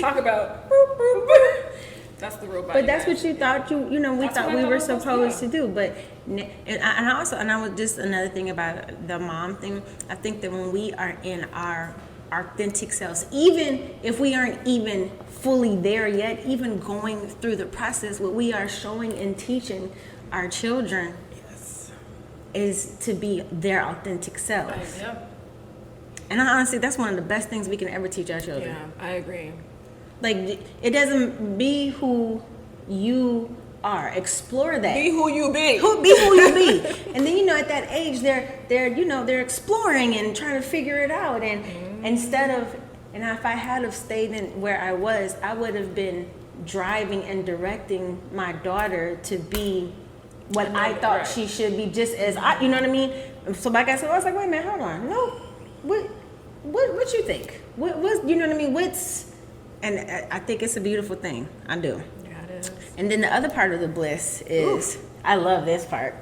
talk about boop, boop, boop. That's the robot. But that's what you thought we thought we were supposed to do. But I was just another thing about the mom thing. I think that when we are in our authentic selves, even if we aren't even fully there yet, even going through the process, what we are showing and teaching our children is to be their authentic selves. And honestly, that's one of the best things we can ever teach our children. Yeah, I agree. Like, it doesn't be who you are. Explore that. Be who you be. Be who you be. And then, at that age, they're exploring and trying to figure it out. And instead of, and if I had have stayed in where I was, I would have been driving and directing my daughter to be what I thought she should be, just as I, you know what I mean? So like I said, I was like, wait a minute, hold on. No. What you think? What you know what I mean? And I think it's a beautiful thing. I do. Yeah, it is. And then the other part of the bliss is, I love this part.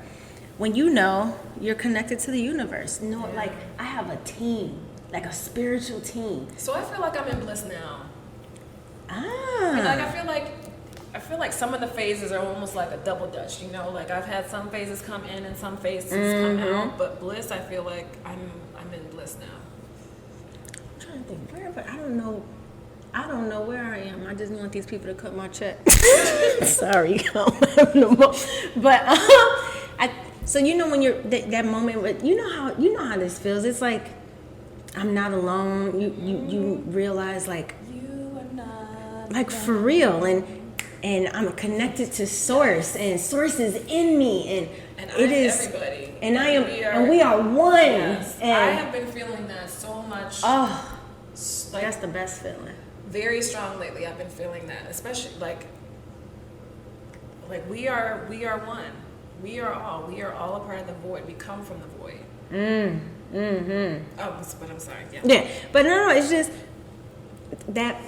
When you're connected to the universe. Like, I have a team, like a spiritual team. So I feel like I'm in bliss now. I feel like some of the phases are almost like a double dutch, like I've had some phases come in and some phases come out, but bliss, I feel like I'm in bliss now. I'm trying to think wherever, I don't know where I am. I just want these people to cut my check. Sorry, I don't have no more. But so when you're that moment, but you know how this feels. It's like I'm not alone. You realize like you are not like alone. For real, and I'm connected to Source, and Source is in me, and it is everybody. and we are one. Yes. And I have been feeling that so much. Oh, like, that's the best feeling. Very strong lately. I've been feeling that, especially like we are one. We are all a part of the void. We come from the void. Oh, but I'm sorry. Yeah. Yeah, but no, it's just that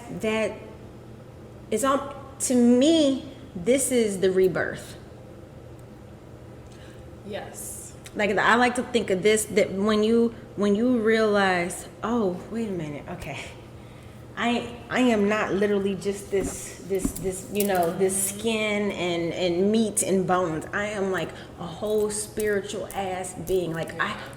it's all, to me, this is the rebirth. Yes. Like, I like to think of this, that when you realize, oh, wait a minute, okay, I am not literally just this this skin and meat and bones. I am like a whole spiritual ass being. Like,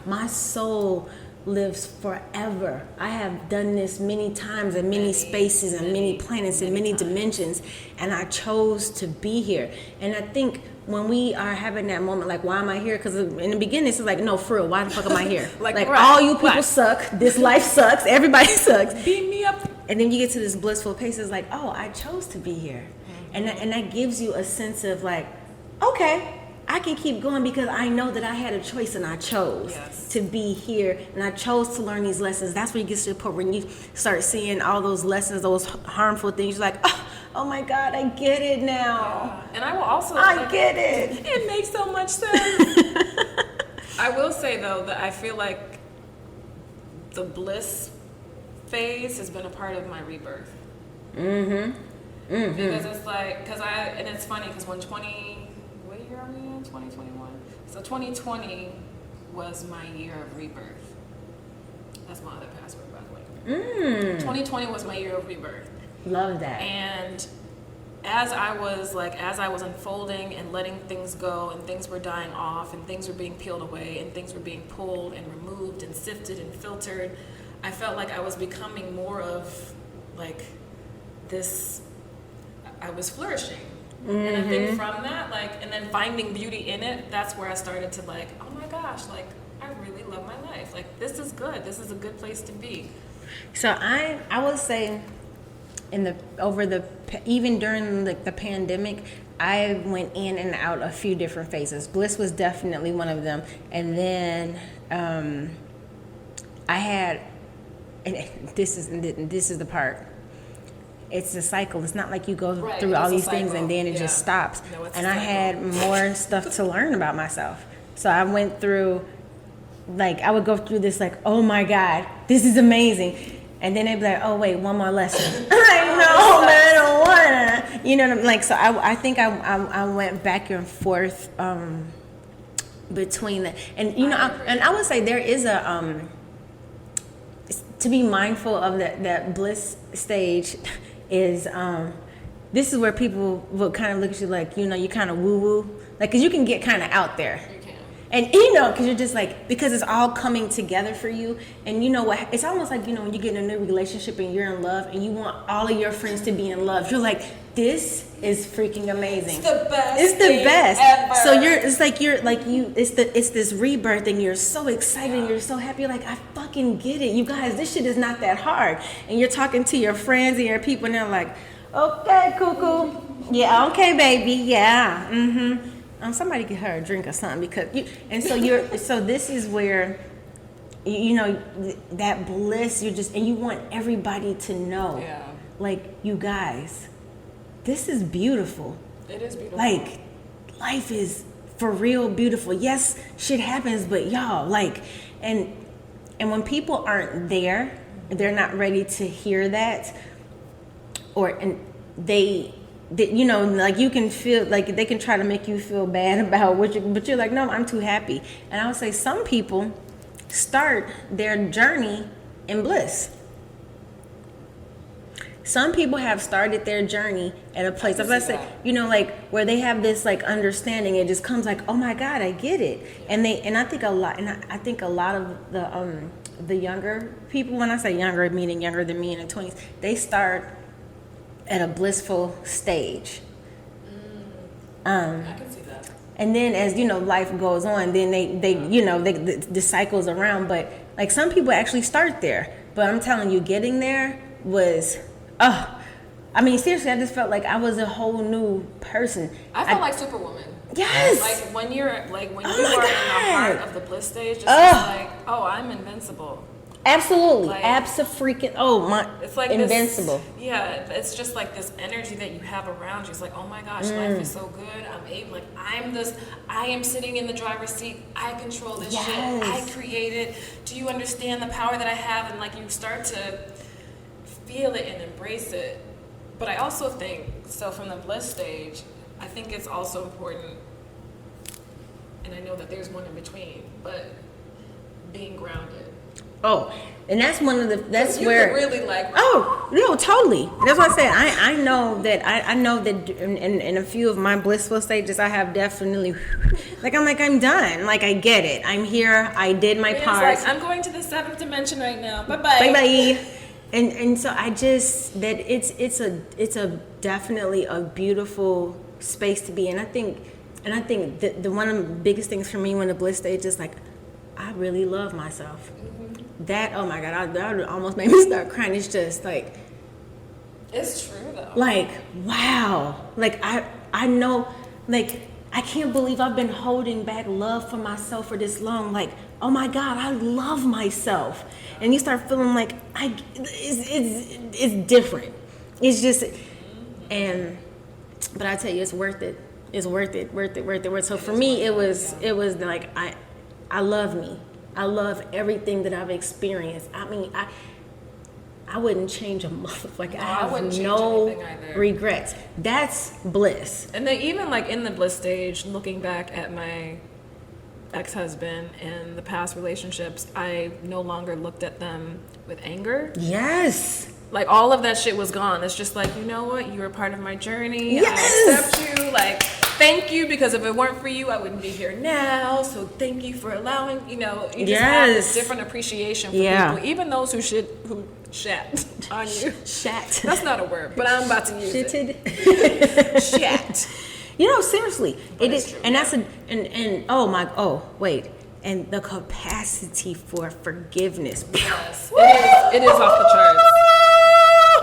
my soul lives forever. I have done this many times in many spaces and many planets and many dimensions, and I chose to be here. And I think when we are having that moment, like, why am I here? Because in the beginning, it's like, no, for real, why the fuck am I here? like right, all you people suck. This life sucks. Everybody sucks. Beat me up. And then you get to this blissful place. It's like, oh, I chose to be here. And that gives you a sense of like, okay, I can keep going because I know that I had a choice and I chose to be here, and I chose to learn these lessons. That's where you get to the point when you start seeing all those lessons, those harmful things. You're like, oh my God, I get it now. Yeah. And I will also, get it. It makes so much sense. I will say though that I feel like the bliss phase has been a part of my rebirth. Because it's like, and it's funny because when what year are we in? 2021. So 2020 was my year of rebirth. That's my other password, by the way. 2020 was my year of rebirth. Love that. And as I was unfolding and letting things go, and things were dying off, and things were being peeled away, and things were being pulled and removed and sifted and filtered, I felt like I was becoming more of like this. I was flourishing. And I think from that, and then finding beauty in it, that's where I started to oh my gosh, I really love my life. This is good. This is a good place to be. So I would say even during the pandemic, I went in and out a few different phases. Bliss was definitely one of them. And then I had, and this is the part. It's a cycle. It's not like you go through all these things and then it just stops. No, and I had more stuff to learn about myself. So I went through, I would go through this oh my God, this is amazing. And then they'd be like, oh wait, one more lesson. I'm like, no, man, I don't want to. You know what I'm so I think I went back and forth between that. And, and I would say there is to be mindful of that bliss stage is this is where people will kind of look at you you kind of woo-woo, because you can get kind of out there. You can. And because you're just because it's all coming together for you. And you know what, it's almost like when you get in a new relationship and you're in love and you want all of your friends to be in love. You're like, this is freaking amazing. It's the best. It's the best. Ever. So it's this rebirth, and you're so excited and you're so happy. You're like, I fucking get it. You guys, this shit is not that hard. And you're talking to your friends and your people and they're like, okay, cuckoo. Yeah, okay, baby. Yeah. Somebody get her a drink or something so this is where that bliss, and you want everybody to know. Yeah. You guys, this is beautiful. It is beautiful. Life is for real beautiful. Yes, shit happens, but y'all, and when people aren't there, they're not ready to hear that, you can feel they can try to make you feel bad about but you're like, no, I'm too happy. And I would say some people start their journey in bliss. Some people have started their journey at a place, as I said, where they have this understanding. It just comes oh my God, I get it. And I think a lot of the younger people, when I say younger, meaning younger than me in the 20s, they start at a blissful stage. I can see that. And then as life goes on, then the cycles around. But some people actually start there. But I'm telling you, getting there was, seriously, I just felt like I was a whole new person. I felt like Superwoman. Yes. Like when you are my in the heart God. of the bliss stage, it's just like, oh, I'm invincible. Absolutely. Like, Abso-freaking, oh my, It's like invincible. This, yeah, it's just like this energy that you have around you. It's like, oh my gosh, life is so good. I am sitting in the driver's seat. I control this shit. I create it. Do you understand the power that I have? And like you start to feel it and embrace it. But I also think, so from the bliss stage, I think it's also important, and I know that there's one in between, but being grounded. Oh, and that's one of the, that's you where. could really like. Oh, no, totally. That's what I said. I know that, I know that in a few of my blissful stages, I have definitely, I'm done. Like, I get it. I'm here. I did my part. Like, I'm going to the 7th dimension right now. Bye-bye. Bye-bye. And so I just, that it's a definitely a beautiful space to be in. I think the one of the biggest things for me when the bliss stage is like, I really love myself. That, oh my God, that almost made me start crying. It's just like, it's true though. Like, wow. Like, I know, like, I can't believe I've been holding back love for myself for this long. Like, oh my God, I love myself. And you start feeling like, it's different. It's just, but I tell you, it's worth it. It's worth it. So for me, it was like, I love me. I love everything that I've experienced. I mean, I wouldn't change a motherfucker. I have no regrets. That's bliss. And then even like in the bliss stage, looking back at my ex-husband and the past relationships, I no longer looked at them with anger. Yes. Like all of that shit was gone. It's just like, you know what? You were part of my journey. Yes. I accept you. Like, thank you, because if it weren't for you, I wouldn't be here now. So thank you for allowing, you just have this different appreciation for people. Even those who shat on you. Shat. That's not a word, but I'm about to use it. Shat. Seriously. It is, and that's and the capacity for forgiveness. Yes. It is off the charts.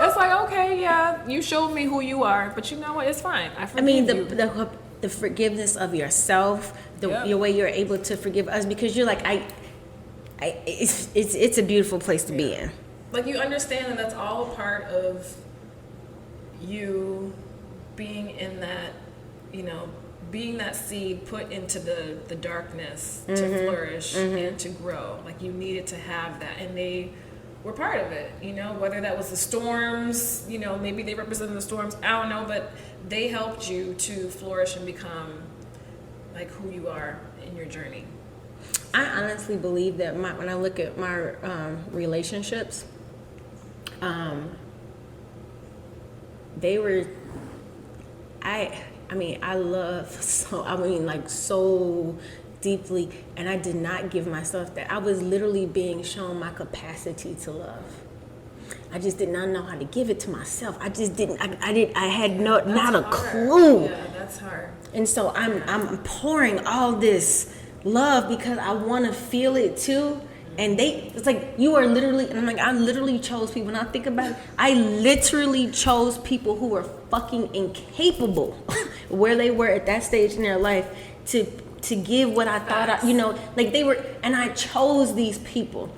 It's like, okay, yeah, you showed me who you are, but you know what? It's fine. I forgive you. The forgiveness of yourself, your way you're able to forgive us, because you're like, it's a beautiful place to be in. Like, you understand that that's all part of you being in that, being that seed put into the darkness to flourish and to grow. Like, you needed to have that, and they were part of it, whether that was the storms, maybe they represented the storms, I don't know, but they helped you to flourish and become like who you are in your journey. I honestly believe that when I look at my relationships, they were, I love so deeply, and I did not give myself that. I was literally being shown my capacity to love. I just did not know how to give it to myself. I just didn't. I had not a clue. Yeah, that's hard. And so I'm pouring all this love because I want to feel it too. And it's like, you are literally, and I'm like, I literally chose people. When I think about it, I literally chose people who were fucking incapable where they were at that stage in their life to give what I thought they were, and I chose these people.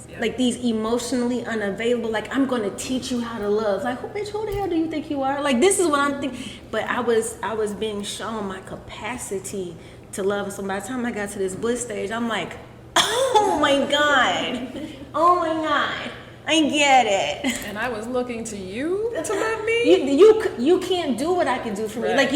Yeah. Like, these emotionally unavailable, like, I'm going to teach you how to love. Like, bitch, who the hell do you think you are? Like, this is what I'm thinking. But I was being shown my capacity to love. So by the time I got to this bliss stage, I'm like, oh my God, I get it. And I was looking to you to love me. You can't do what I can do for me. Right.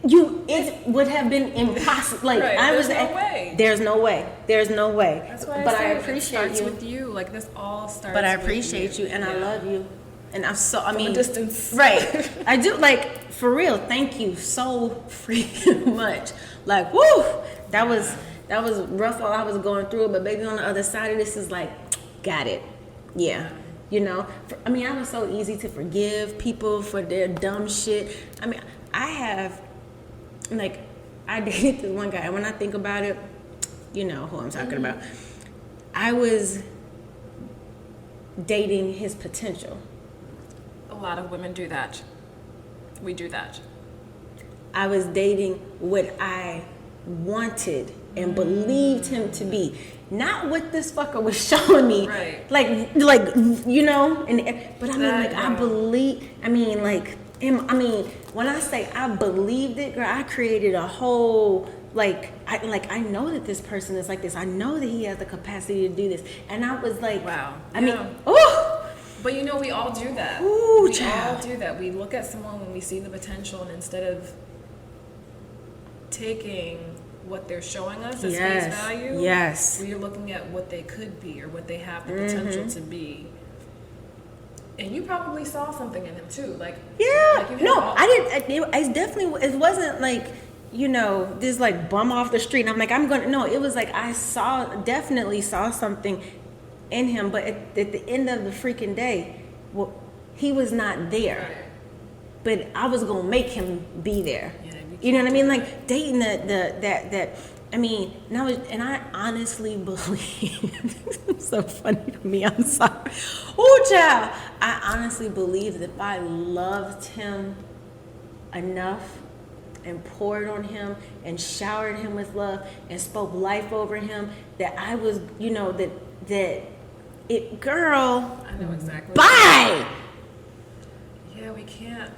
It would have been impossible. Like, right. I was. There's no way. There's no way. That's why but I appreciate it starts you. With you. Like, this all starts. But I appreciate you, and I love you, and I'm so. From a distance, right? I do, like, for real. Thank you so freaking much. Like, woo, that was rough while I was going through it, but baby, on the other side of this is like, got it. Yeah. I was so easy to forgive people for their dumb shit. I dated this one guy, and when I think about it, you know who I'm talking about. I was dating his potential. A lot of women do that. We do that. I was dating what I wanted and believed him to be, not what this fucker was showing me. Right. Like you know, but I mean, like I believe. I mean, like when I say I believed it, girl, I created a whole. I know that this person is like this. I know that he has the capacity to do this. And I was like, wow. I mean, oh. But you know, we all do that. Ooh, we child. all do that. We look at someone when we see the potential, and instead of taking what they're showing us as face value, we are looking at what they could be or what they have the potential to be. And you probably saw something in him too, like I didn't. It wasn't like, you know, this like bum off the street. And I'm like, it was like I definitely saw something in him, but at the end of the freaking day, well, he was not there. Right. But I was gonna make him be there. Yeah, you know what I mean? Like dating that. I mean, and I honestly believe. It's so funny to me. I'm sorry. Oh, child. I honestly believe that if I loved him enough and poured on him and showered him with love and spoke life over him, that I was, you know, that it, girl. I know exactly. Bye. Yeah, we can't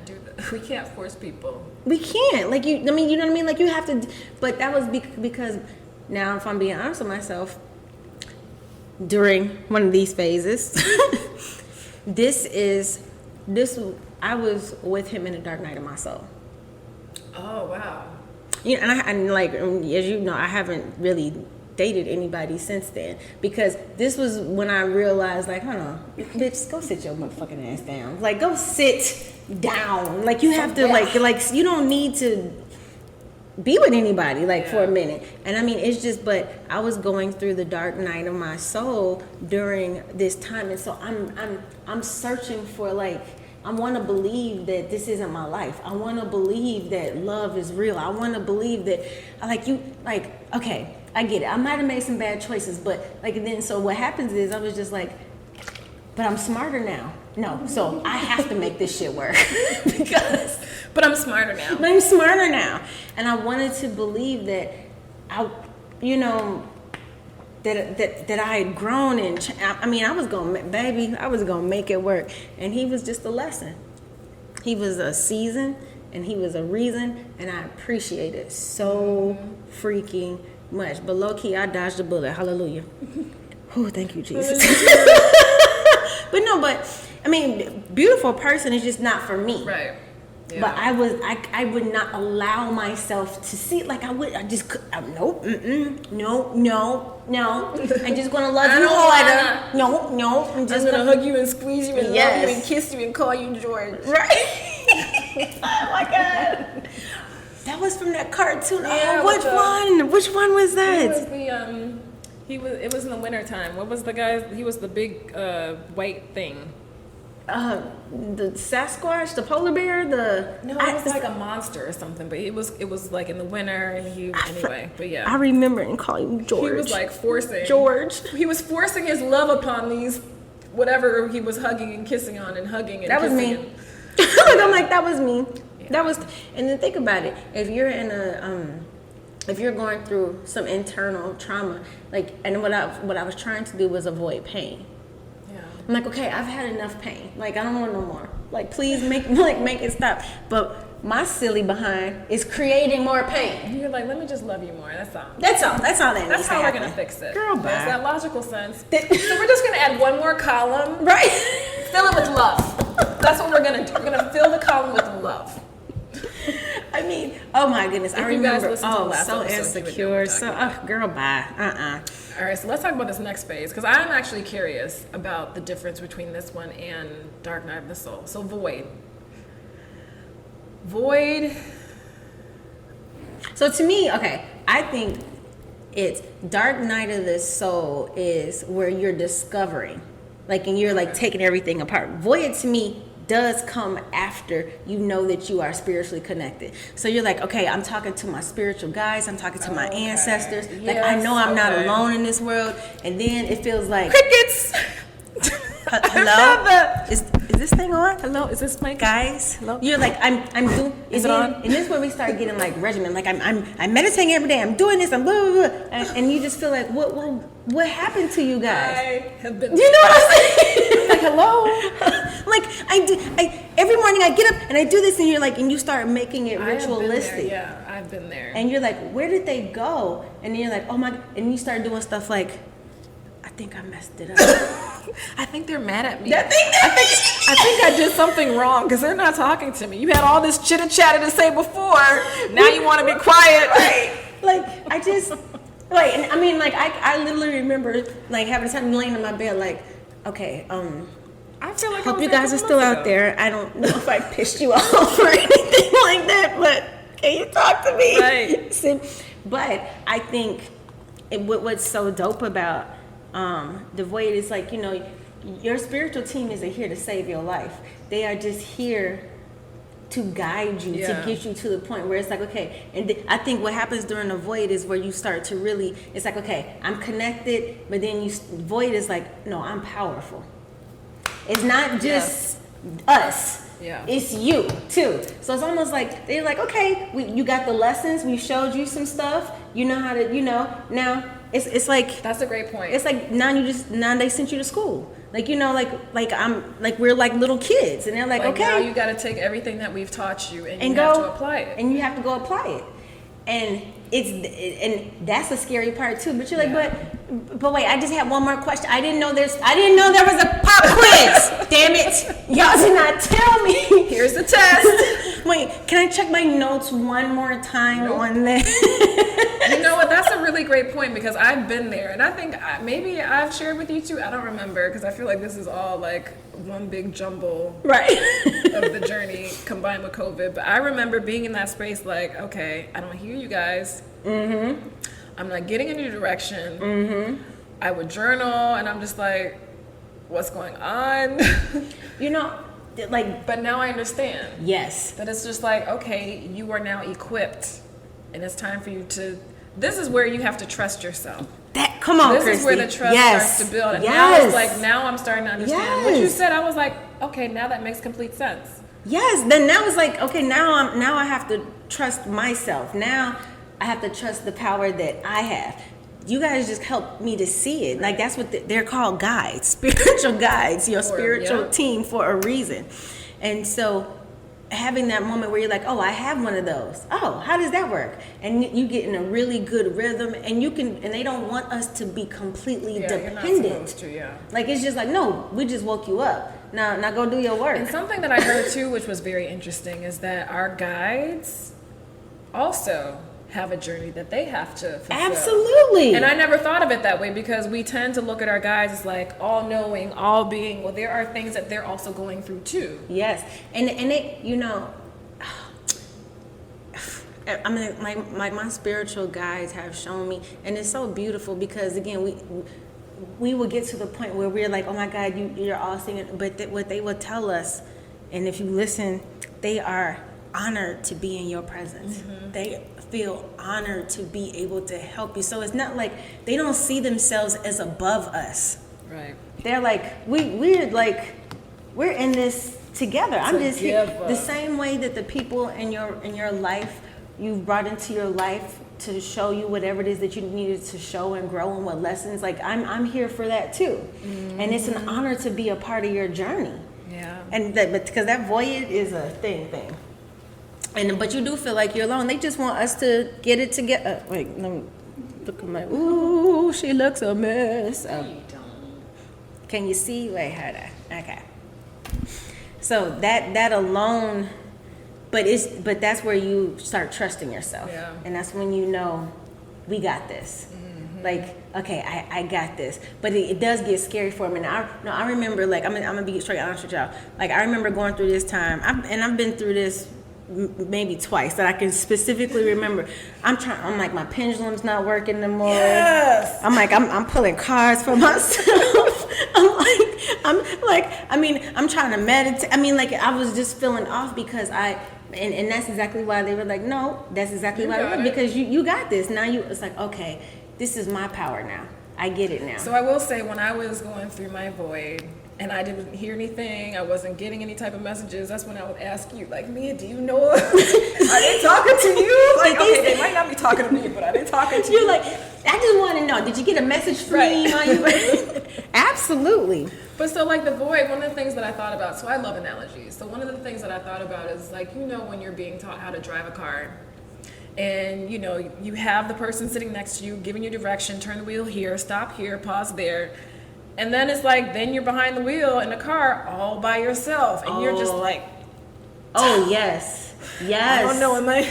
do that. We can't force people. We can't. Like you know what I mean? Like you have to. But that was because now, if I'm being honest with myself, during one of these phases, I was with him in the dark night of my soul. Oh wow. You know, and like as you know, I haven't really dated anybody since then, because this was when I realized, like, hold on, bitch, go sit your motherfucking ass down. Like, go sit down. Like, you have to like you don't need to be with anybody like for a minute. And I mean, it's just, but I was going through the dark night of my soul during this time, and so I'm searching for, like, I want to believe that this isn't my life. I want to believe that love is real. I want to believe that, okay, I get it. I might have made some bad choices, but then, so what happens is I was just like, but I'm smarter now. No, so I have to make this shit work but I'm smarter now. But I'm smarter now, and I wanted to believe that that I had grown, and I was gonna make it work, and he was just a lesson. He was a season, and he was a reason, and I appreciate it so freaking much. But low key, I dodged a bullet. Hallelujah. Oh, thank you, Jesus. But I mean, beautiful person is just not for me. Right. Yeah. But I would not allow myself to see it. Like I just could. Nope. No. I'm just gonna love you harder. No. I'm just gonna hug you and squeeze you and love you and kiss you and call you George. Right. Oh my God. That was from that cartoon. Yeah, which one? Which one was that? It was in the wintertime. What was the guy? He was the big white thing. The Sasquatch, the polar bear, it was like a monster or something. But it was like in the winter, and But yeah, I remember and call him George. He was like forcing George. He was forcing his love upon these whatever he was hugging and kissing on and hugging and that was kissing. Me. I'm like, that was me. Yeah. That was, and then think about it. If you're in if you're going through some internal trauma, and what I was trying to do was avoid pain. Yeah. I'm like, okay, I've had enough pain. Like, I don't want no more. Like, please make it stop. But my silly behind is creating more pain. You're like, let me just love you more. That's all. That's all that That's how we're gonna fix it. Girl, bye. There's that logical sense. So we're just gonna add one more column. Right. Fill it with love. That's what we're gonna do. We're gonna fill the column with love. I mean, oh my goodness, I remember. So insecure. Girl, bye. All right, so let's talk about this next phase, because I'm actually curious about the difference between this one and Dark Night of the Soul. So Void. So to me, okay, I think it's Dark Night of the Soul is where you're discovering, and you're taking everything apart. Void to me does come after you know that you are spiritually connected. So you're like, okay, I'm talking to my spiritual guides, I'm talking to my ancestors. Yes, I know I'm not alone in this world. And then it feels like crickets. Hello? Is this this thing on? Hello, is this my Guys, Hello? you're like, I'm doing, Is it on? and this is where we start getting like regimen. Like I'm meditating every day. I'm doing this. I'm blah blah blah, and you just feel like, what happened to you guys? I have been. You know what I'm saying? Like, hello. Like every morning I get up and I do this, and you're like, and you start making it I have been there, ritualistic. yeah, I've been there. And you're like, where did they go? And then you're like, oh my, and you start doing stuff like, I think I messed it up. I think they're mad at me. I I think I did something wrong because they're not talking to me. You had all this chitter chatter to say before. Now you want to be quiet. Right. Like I just, like, and I mean, like I literally remember like having time laying in my bed, like, okay, I feel like hope you guys are still out there. I don't know if I pissed you off or anything like that, but can you talk to me? Right. But I think what's so dope about the void is like, you know, your spiritual team isn't here to save your life. They are just here to guide you, to get you to the point where it's like, okay, and I think what happens during the void is where you start to really, it's like, okay, I'm connected, but then void is like, no, I'm powerful. It's not just us. Yeah. It's you too. So it's almost like they're like, okay, you got the lessons, we showed you some stuff, you know how to, you know, now it's like, that's a great point. it's like now they sent you to school. Like, you know, like we're like little kids, and they're like okay, now you got to take everything that we've taught you and you go, have to apply it. And you have to go apply it. And and that's a scary part too. But you're like, but wait, I just had one more question. I didn't know there was a pop quiz. Damn it. Y'all did not tell me. Here's the test. Wait, can I check my notes one more time on this? You know what? That's a really great point because I've been there, and I think maybe I've shared with you too. I don't remember because I feel like this is all like one big jumble of the journey combined with COVID. But I remember being in that space like, okay, I don't hear you guys. Mm-hmm. I'm not getting any direction. Mm-hmm. I would journal, and I'm just like, what's going on? You know, like. But now I understand. Yes. That it's just like, okay, you are now equipped, and it's time for you to. This is where you have to trust yourself. Come on, this Christie. Is where the trust starts to build. And now it's like, now I'm starting to understand what you said. I was like, okay, now that makes complete sense. Yes. Then now it's like, okay, now I have to trust myself. Now I have to trust the power that I have. You guys just helped me to see it. Like that's what they're called, guides, spiritual guides, your spiritual team for a reason. And so having that moment where you're like, oh, I have one of those. Oh, how does that work? And you get in a really good rhythm, and they don't want us to be completely dependent. You're not supposed to, Like it's just like, no, we just woke you up. Now go do your work. And something that I heard too, which was very interesting, is that our guides also have a journey that they have to fulfill. Absolutely. And I never thought of it that way because we tend to look at our guides as like all knowing, all being. Well, there are things that they're also going through too. Yes. And they, you know, I mean, my spiritual guides have shown me, and it's so beautiful because again, we will get to the point where we're like, oh my God, you're all singing, but what they will tell us, and if you listen, they are honored to be in your presence. Mm-hmm. They feel honored to be able to help you. So it's not like they don't see themselves as above us. Right. They're like, we're in this together. I'm just here. The same way that the people in your life you've brought into your life to show you whatever it is that you needed to show and grow, and what lessons, like I'm here for that too. Mm-hmm. And it's an honor to be a part of your journey. Yeah. And but because that voyage is a thing. But you do feel like you're alone. They just want us to get it together. Wait, let me look at my. Ooh, she looks a mess. Can you see? Wait, hold on. Okay. So that alone, but that's where you start trusting yourself. Yeah. And that's when you know, we got this. Mm-hmm. Like, okay, I got this. But it does get scary for me. And I remember, like, I'm gonna be straight honest with y'all. Like, I remember going through this time, I've been through this maybe twice that I can specifically remember. I'm like, my pendulum's not working no more. Yes. I'm pulling cards for myself. I'm trying to meditate. I mean, like, I was just feeling off because and that's exactly why they were like, no, that's exactly why they were, because you got this. Now it's like, okay, this is my power now. I get it now. So I will say, when I was going through my void, and I didn't hear anything, I wasn't getting any type of messages, that's when I would ask you, like, Mia, do you know? Are they talking to you? Like, okay, they might not be talking to me, but are they talking to you? You're like, I just want to know, did you get a message from me while you were? Absolutely. But so like the void, one of the things that I thought about, so I love analogies. So one of the things that I thought about is like, you know, when you're being taught how to drive a car and, you know, you have the person sitting next to you giving you direction, turn the wheel here, stop here, pause there. And then it's like, then you're behind the wheel in the car all by yourself. And you're just like, oh, yes. Yes. I don't know, am I?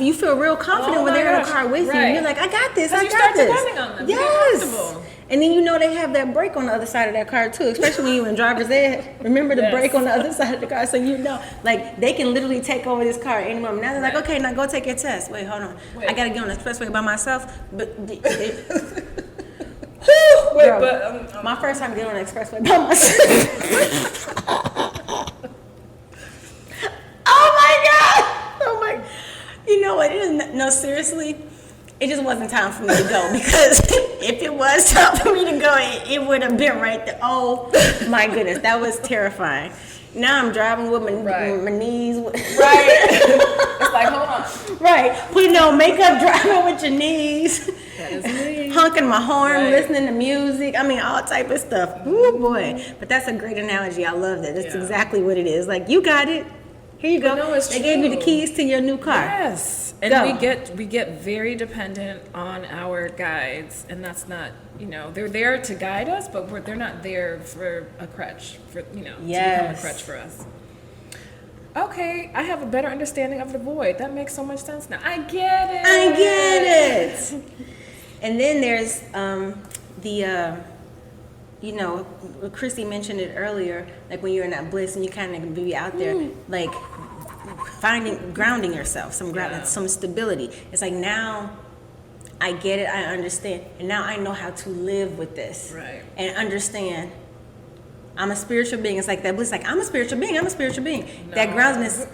You feel real confident when they're in the car with you. You're like, I got this, I you got start this. depending on them. Yes. And then you know they have that brake on the other side of that car too, especially when you're in driver's ed. Remember the brake on the other side of the car, so you know, like they can literally take over this car at any moment. Now they're like, okay, now go take your test. Wait, hold on. I gotta get on the expressway by myself. But my first time getting on the expressway by myself. Oh my, you know what? No, seriously, it just wasn't time for me to go because if it was time for me to go, it would have been right there. Oh my goodness, that was terrifying. Now I'm driving with my knees. Right. It's like, hold on. Right. Putting on makeup, driving with your knees. That is me. Honking my horn, listening to music. I mean, all type of stuff. Ooh, boy. But that's a great analogy. I love that. That's exactly what it is. Like, you got it. Here you go. No, they gave you the keys to your new car. Yes. And we get very dependent on our guides, and that's not, you know, they're there to guide us, but they're not there for a crutch, for, you know, to become a crutch for us. Okay, I have a better understanding of the void. That makes so much sense now. I get it. And then there's you know, Christy mentioned it earlier, like when you're in that bliss and you kind of be out there, like grounding yourself, some stability. It's like, now I get it, I understand, and now I know how to live with this, and understand. I'm a spiritual being. It's like that bliss. Like, I'm a spiritual being. No, that groundedness,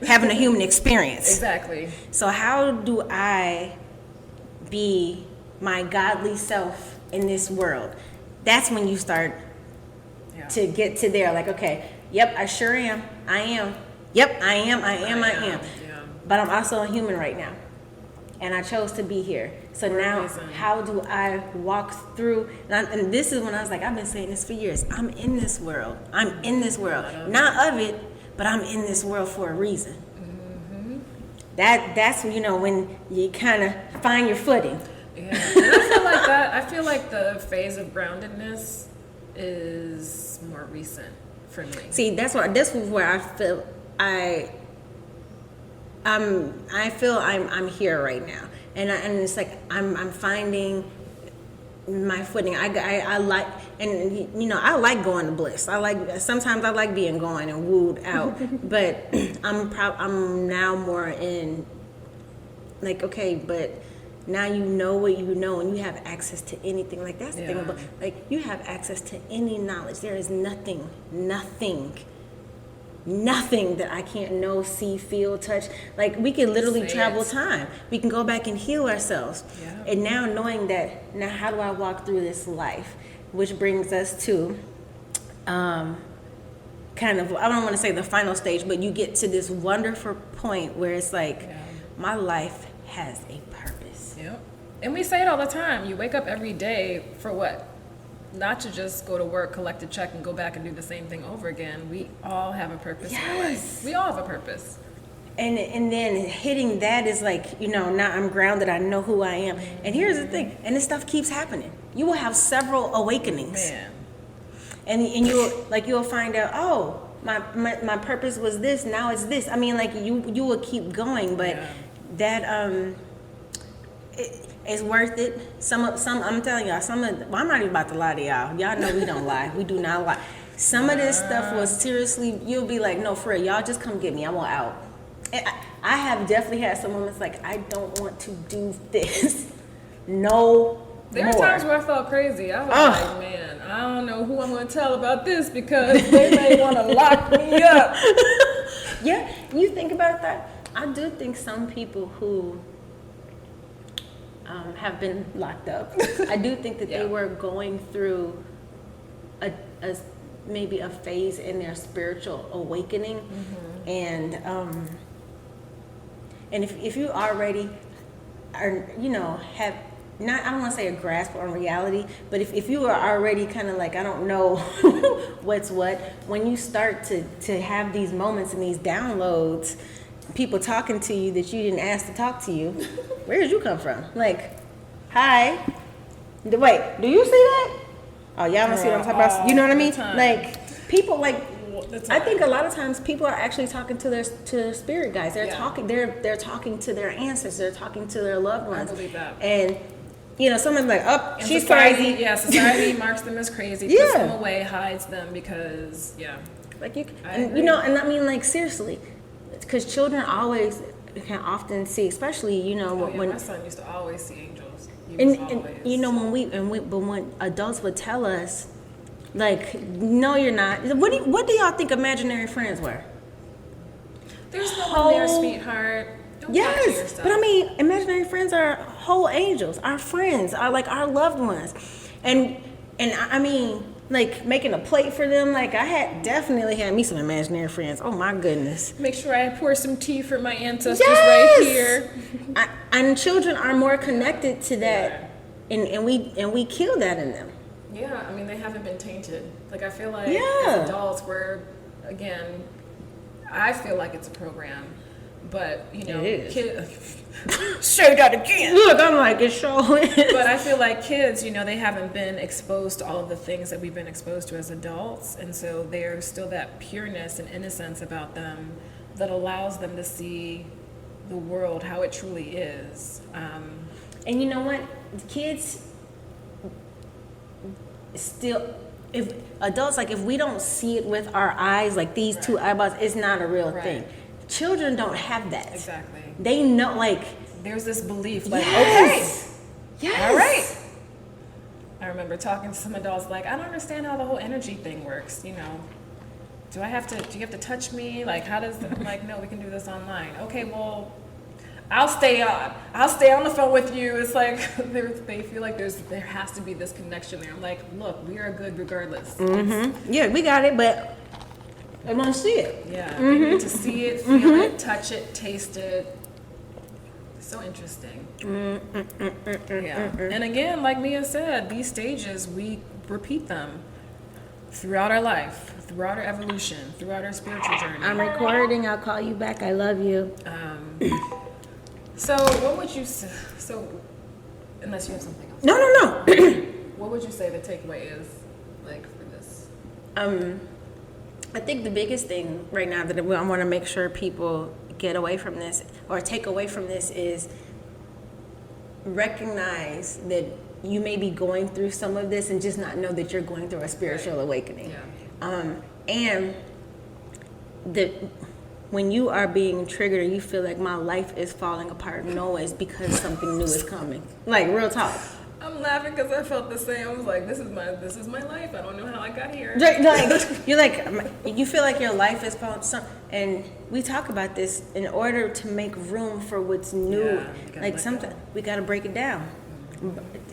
having a human experience. Exactly. So how do I be my godly self in this world? That's when you start to get to there. Like, okay, yep, I sure am. I am. Yep, I am. Yeah. But I'm also a human right now. And I chose to be here. So now, how do I walk through? And this is when I was like, I've been saying this for years. I'm in this world. Not of it, but I'm in this world for a reason. Mm-hmm. That's, you know, when you kind of find your footing. Yeah, and I feel like that. I feel like the phase of groundedness is more recent for me. See, this was where I feel I'm here right now, and it's like I'm finding my footing. I like, and you know, I like going to bliss. Sometimes I like being gone and wooed out, but I'm now more in like, okay, but now you know what you know, and you have access to anything. Like, that's the thing about, like, you have access to any knowledge. There is nothing that I can't know, see, feel, touch. Like, we can literally travel time. We can go back and heal ourselves. Yeah. And now knowing that, now how do I walk through this life? Which brings us to kind of, I don't want to say the final stage, but you get to this wonderful point where it's like, my life has a purpose. Yep. And we say it all the time. You wake up every day for what? Not to just go to work, collect a check, and go back and do the same thing over again. We all have a purpose in our life. We all have a purpose. And then hitting that is like, you know, now I'm grounded. I know who I am. And here's the thing. And this stuff keeps happening. You will have several awakenings. Man. And you'll find out, oh, my purpose was this. Now it's this. I mean, like, you will keep going, but that it's worth it. Some I'm telling y'all, I'm not even about to lie to y'all. Y'all know we don't lie. We do not lie. Some of this stuff was seriously, you'll be like, no, for real, y'all just come get me. I want out. I have definitely had some moments like, I don't want to do this. There are times where I felt crazy. I was like, man, I don't know who I'm going to tell about this because they may want to lock me up. Yeah, you think about that. I do think some people who have been locked up, I do think that they were going through maybe a phase in their spiritual awakening, and if you already are, have not, I don't want to say a grasp on reality, but if you are already kind of like, I don't know what's what, when you start to have these moments and these downloads, people talking to you that you didn't ask to talk to you, where did you come from? Like, hi, wait, do you see that? Oh, y'all don't see what I'm talking about? You know what I mean? Like, people, like, I think a lot of times people are actually talking to their spirit guides. They're talking to their ancestors. They're talking to their loved ones. I believe that. And someone's like, oh, and she's society, crazy. Yeah, society marks them as crazy, puts them away, hides them because, like and I mean, like, seriously, because children always can often see, especially when my son used to always see angels. But when adults would tell us, like, no, you're not. What do y'all think imaginary friends were? There's no one there, sweetheart. Don't talk to yourself. But I mean, imaginary friends are whole angels. Our friends are like our loved ones, and I mean, like, making a plate for them. Like, I definitely had me some imaginary friends. Oh my goodness! Make sure I pour some tea for my ancestors right here. And children are more connected to that, and we kill that in them. Yeah, I mean, they haven't been tainted. Like, I feel like as adults, I feel like it's a program. But, kids, say that again. Look, I'm like, it sure is. But I feel like kids, they haven't been exposed to all of the things that we've been exposed to as adults. And so there's still that pureness and innocence about them that allows them to see the world how it truly is. And you know what? Kids still, if adults, like, if we don't see it with our eyes, like these two eyeballs, it's not a real thing. Children don't have that. Exactly. They know, like, there's this belief, like, yes. All right. I remember talking to some adults, like, I don't understand how the whole energy thing works. Do you have to touch me? Like, how does? I'm like, no, we can do this online. Okay, well, I'll stay on the phone with you. It's like they feel like there has to be this connection there. I'm like, look, we are good regardless. Mm-hmm. Yeah, we got it, but they want to see it. Yeah, they need to see it, feel it, touch it, taste it. So interesting. Yeah. And again, like Mia said, these stages, we repeat them throughout our life, throughout our evolution, throughout our spiritual journey. I'm recording. I'll call you back. I love you. So what would you say? So, unless you have something else. No. What would you say the takeaway is, like, for this? I think the biggest thing right now that I want to make sure people get away from this or take away from this is recognize that you may be going through some of this and just not know that you're going through a spiritual awakening. Yeah. And that when you are being triggered or you feel like my life is falling apart, no, it's because something new is coming. Like, real talk. I'm laughing because I felt the same. I was like, this is my life. I don't know how I got here. Like, you're like, you feel like your life is falling. And we talk about this in order to make room for what's new. Like, sometimes we got to break it down.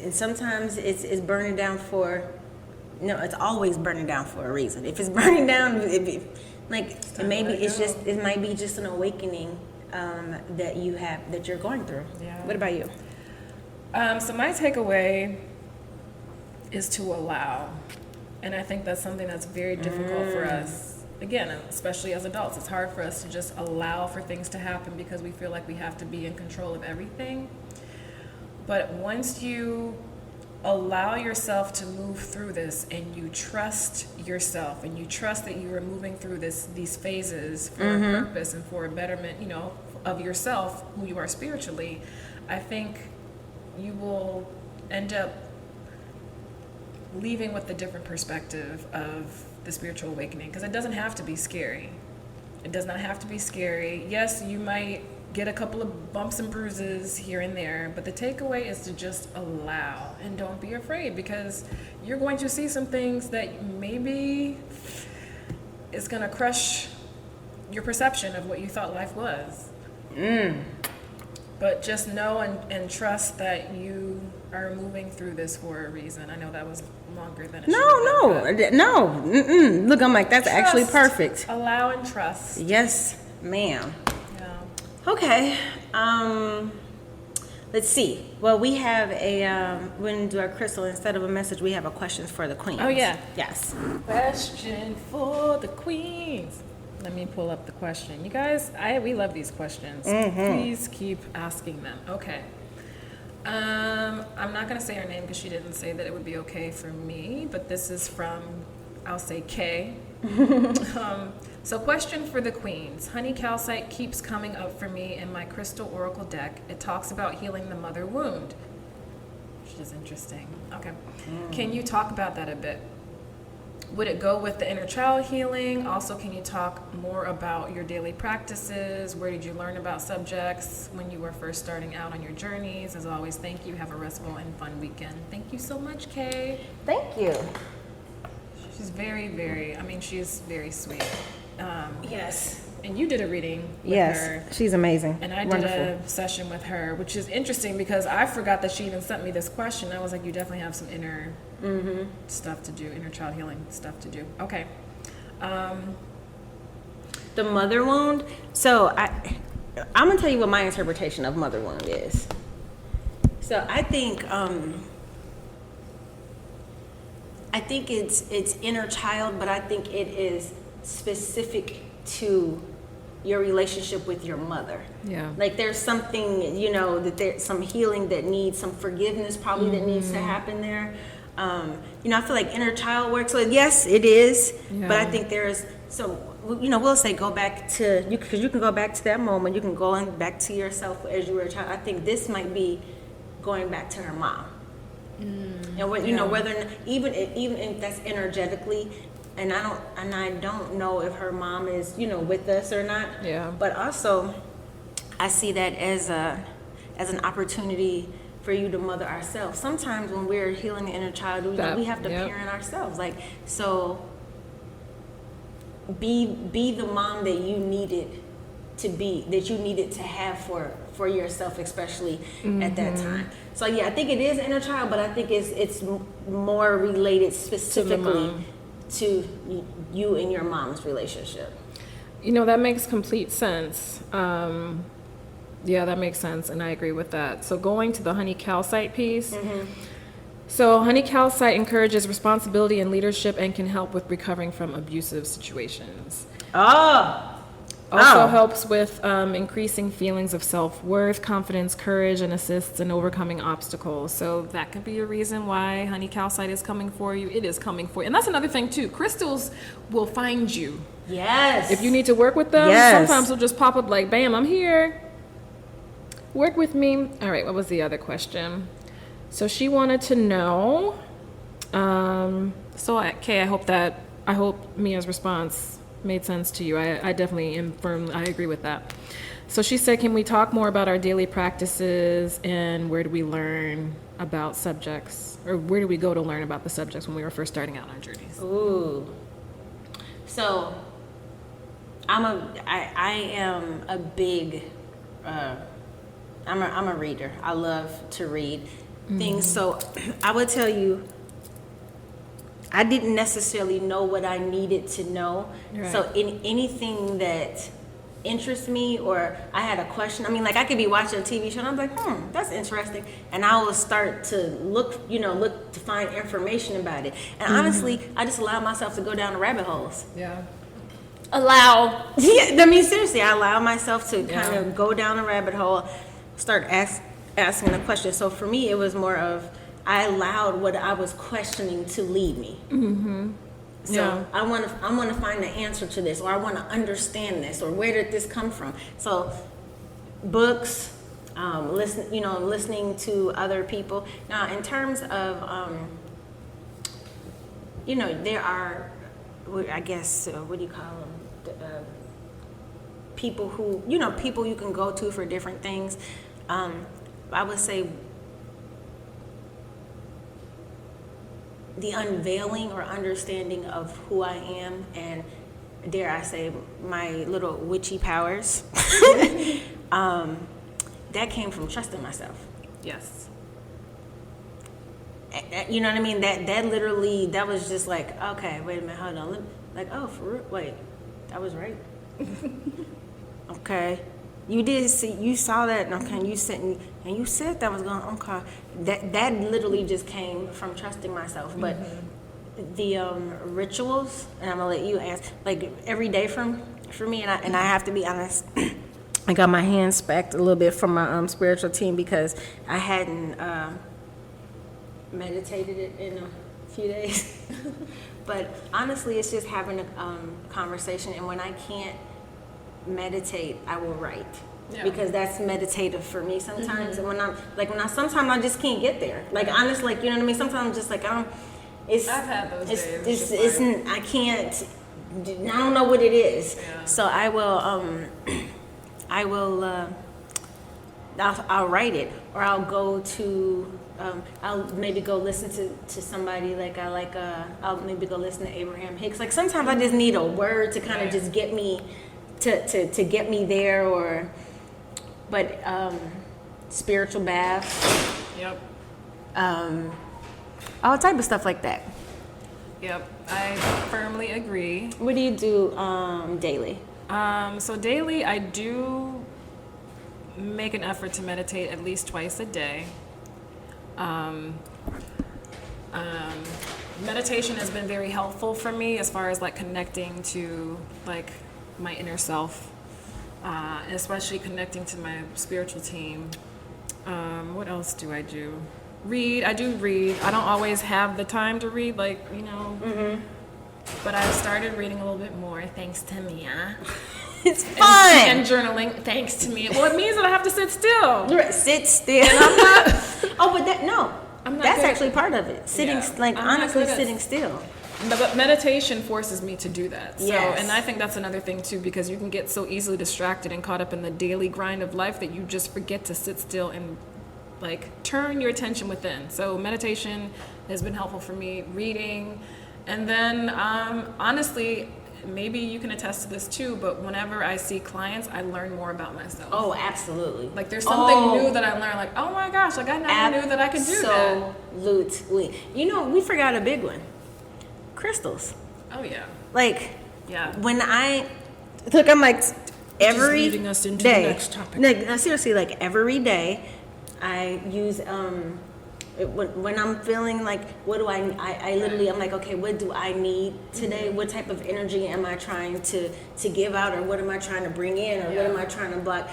And sometimes it's burning down it's always burning down for a reason. If it's burning down, it might be just an awakening that you're going through. Yeah. What about you? So my takeaway is to allow. And I think that's something that's very difficult for us. Again, especially as adults, it's hard for us to just allow for things to happen because we feel like we have to be in control of everything. But once you allow yourself to move through this and you trust yourself and you trust that you are moving through these phases for a purpose and for a betterment, of yourself, who you are spiritually, I think you will end up leaving with a different perspective of the spiritual awakening, because it doesn't have to be scary. It does not have to be scary. Yes, you might get a couple of bumps and bruises here and there, but the takeaway is to just allow and don't be afraid, because you're going to see some things that maybe is going to crush your perception of what you thought life was. But just know and trust that you are moving through this for a reason. I know that was longer than it should have been. No. Mm-mm. Look, I'm like, that's actually perfect. Allow and trust. Yes, ma'am. Yeah. Okay. Let's see. Well, we have we're going to do our crystal. Instead of a message, we have a questions for the queens. Oh, yeah. Yes. Question for the queens. Let me pull up the question. You guys, we love these questions. Please keep asking them. Okay. I'm not going to say her name because she didn't say that it would be okay for me, but this is from, I'll say Kay. So question for the queens. Honey calcite keeps coming up for me in my crystal oracle deck. It talks about healing the mother wound, which is interesting. Okay. Can you talk about that a bit? Would it go with the inner child healing? Also, can you talk more about your daily practices? Where did you learn about subjects when you were first starting out on your journeys? As always, thank you. Have a restful and fun weekend. Thank you so much, Kay. Thank you. She's she's very sweet. Yes. And you did a reading with her. Yes, she's amazing. And I did a session with her, which is interesting because I forgot that she even sent me this question. I was like, you definitely have some inner stuff to do, inner child healing stuff to do. Okay. The mother wound. So I'm going to tell you what my interpretation of mother wound is. So I think it's inner child, but I think it is specific to your relationship with your mother. Yeah. Like there's something, that there's some healing that needs, some forgiveness probably that needs to happen there. I feel like inner child work. So yes, it is. Yeah. But I think we'll say go back to, because you can go back to that moment. You can go back to yourself as you were a child. I think this might be going back to her mom. And whether even if that's energetically, and I don't know if her mom is with us or not. Yeah. But also, I see that as an opportunity for you to mother ourselves. Sometimes when we're healing the inner child, we have to parent ourselves. Like so, be the mom that you needed to be, that you needed to have for yourself, especially at that time. So yeah, I think it is inner child, but I think it's more related specifically to you and your mom's relationship. That makes complete sense. Yeah, that makes sense, and I agree with that. So going to the honey calcite piece. So honey calcite encourages responsibility and leadership and can help with recovering from abusive situations. Also helps with increasing feelings of self-worth, confidence, courage, and assists in overcoming obstacles. So that could be a reason why honey calcite is coming for you. It is coming for you. And that's another thing, too. Crystals will find you. Yes. If you need to work with them, sometimes they'll just pop up like, bam, I'm here. Work with me. All right, what was the other question? So she wanted to know, Kay, I hope Mia's response made sense to you. I definitely I agree with that. So she said, can we talk more about our daily practices and where do we learn about subjects, or where do we go to learn about the subjects when we were first starting out on our journeys? Ooh. So I am a big, I'm a reader. I love to read things. So I would tell you, I didn't necessarily know what I needed to know. Right. So in anything that interests me, or I had a question, I could be watching a TV show and I'm like, that's interesting. And I will start to look to find information about it. And honestly, I just allow myself to go down the rabbit holes. Yeah. Seriously, I allow myself to kind of go down a rabbit hole, start asking a question. So for me, it was more of, I allowed what I was questioning to lead me. So I want to find the answer to this, or I want to understand this, or where did this come from? So books, listening to other people. Now, in terms of, there are, I guess, what do you call them? People who, people you can go to for different things. I would say the unveiling or understanding of who I am, and dare I say my little witchy powers, that came from trusting myself. Yes. You know what I mean? That literally, that was just like, okay, wait a minute, hold on. Like, oh, for real? Wait, that was right. Okay. You did see, you saw that, okay, and you said that was going, okay. That literally just came from trusting myself. But the rituals, and I'm gonna let you ask, like every day for me, and I have to be honest, I got my hands spacked a little bit from my spiritual team because I hadn't meditated it in a few days. But honestly, it's just having a conversation, and when I can't meditate, I will write. Yeah. Because that's meditative for me sometimes. And when sometimes I just can't get there. Like honestly, like, you know what I mean? Sometimes I'm just like, I've had those days. I can't, I don't know what it is. Yeah. So I'll write it, or I'll go to, I'll maybe go listen to somebody I'll maybe go listen to Abraham Hicks. Like sometimes I just need a word to kind of just get me to get me there, but spiritual baths. Yep. All type of stuff like that. Yep, I firmly agree. What do you do daily? So daily, I do make an effort to meditate at least twice a day. Meditation has been very helpful for me as far as like connecting to like my inner self, and especially connecting to my spiritual team. What else do I do? Read. I do read. I don't always have the time to read, like, you know. Mm-hmm. But I've started reading a little bit more, thanks to Mia. It's fun. And journaling, thanks to Mia. Well, it means that I have to sit still. Sit still. And I'm not. I'm not. That's good. Actually part of it. Sitting, honestly, sitting still. But meditation forces me to do that. So, yes. And I think that's another thing too, because you can get so easily distracted and caught up in the daily grind of life that you just forget to sit still and like turn your attention within. So meditation has been helpful for me, reading, and then honestly, maybe you can attest to this too, but whenever I see clients, I learn more about myself. Oh, absolutely. Like there's something new that I learn, like, oh my gosh, like I never knew that I could do that. Absolutely. You know, we forgot a big one. Crystals. Oh yeah. Like, yeah. When I look, I'm like every leading us into day. The next topic. No, seriously, like every day, I use when I'm feeling like, what do I literally, I'm like, okay, what do I need today? What type of energy am I trying to give out, or what am I trying to bring in, or what am I trying to block?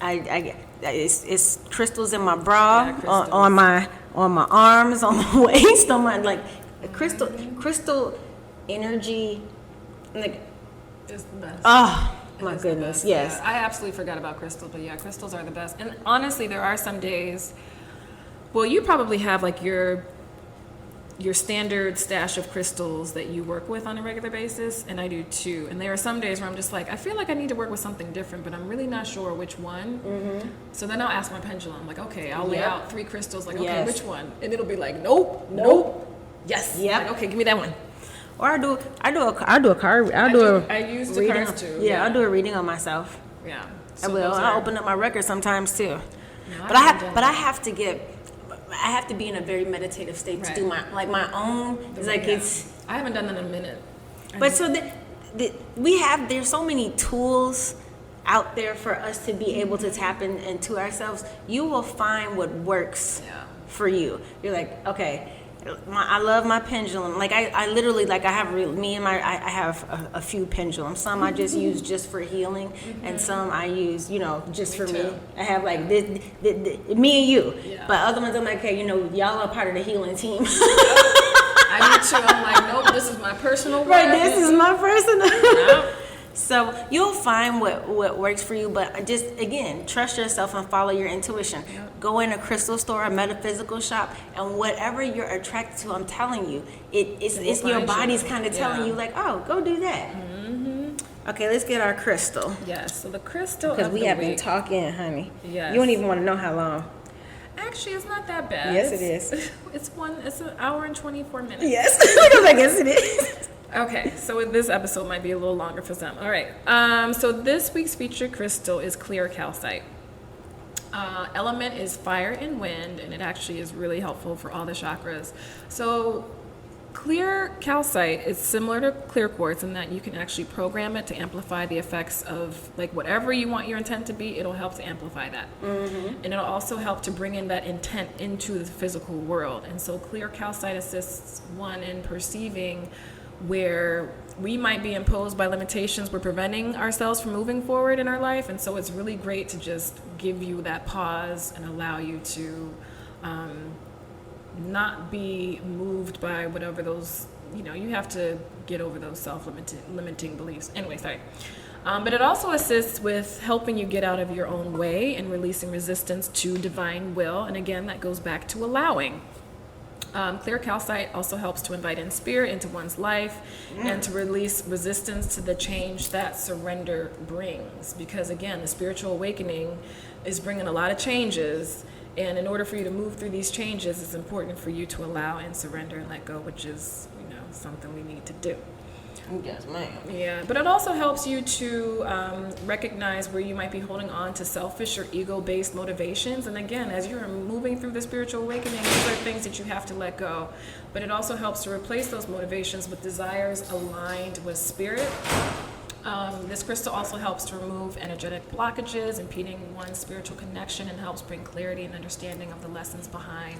It's crystals in my bra, on my arms, on my waist, on my like crystal energy, like it's the best. Oh my goodness, yes. Yeah, I absolutely forgot about crystals, but yeah, crystals are the best. And honestly, there are some days. Well, you probably have like your standard stash of crystals that you work with on a regular basis, and I do too. And there are some days where I'm just like, I feel like I need to work with something different, but I'm really not sure which one. Mm-hmm. So then I'll ask my pendulum, like, okay, I'll lay out 3 crystals, like, okay, which one? And it'll be like, nope, yes, like, okay, give me that one. Or I use the cards too. Yeah, I'll do a reading on myself. Yeah, so I will. I'll open up my record sometimes too. No, but I have to be in a very meditative state to do my own. It's like I haven't done that in a minute. But so there's so many tools out there for us to be able to tap into ourselves. You will find what works for you. You're like, okay, I love my pendulum. Like I literally, like I have I have a few pendulums. Some I just use just for healing, and some I use, just for me. I have like this, me and you. Yeah. But other ones I'm like, hey, y'all are part of the healing team. I do too. I'm like, nope, this is my personal work. Right, this is my personal. So you'll find what works for you, but just, again, trust yourself and follow your intuition. Yep. Go in a crystal store, a metaphysical shop, and whatever you're attracted to, I'm telling you, it's your body's kind of telling you, like, oh, go do that. Mm-hmm. Okay, let's get our crystal. Yes, so the crystal because we have been talking, honey. Yes. You don't even want to know how long. Actually, it's not that bad. Yes, it is. It's an hour and 24 minutes. Yes, I guess it is. Okay, so this episode might be a little longer for some. All right, so this week's featured crystal is clear calcite. Element is fire and wind, and it actually is really helpful for all the chakras. So clear calcite is similar to clear quartz in that you can actually program it to amplify the effects of like whatever you want your intent to be. It'll help to amplify that. And it'll also help to bring in that intent into the physical world. And so clear calcite assists one in perceiving where we might be imposed by limitations we're preventing ourselves from moving forward in our life. And so it's really great to just give you that pause and allow you to not be moved by whatever those, you have to get over those self-limiting beliefs. Anyway, sorry. But it also assists with helping you get out of your own way and releasing resistance to divine will. And again, that goes back to allowing. Clear calcite also helps to invite in spirit into one's life and to release resistance to the change that surrender brings. Because again, the spiritual awakening is bringing a lot of changes. And in order for you to move through these changes, it's important for you to allow and surrender and let go, which is, something we need to do. Yes, ma'am. Yeah, but it also helps you to recognize where you might be holding on to selfish or ego-based motivations. And again, as you're moving through the spiritual awakening, these are things that you have to let go. But it also helps to replace those motivations with desires aligned with spirit. This crystal also helps to remove energetic blockages, impeding one's spiritual connection, and helps bring clarity and understanding of the lessons behind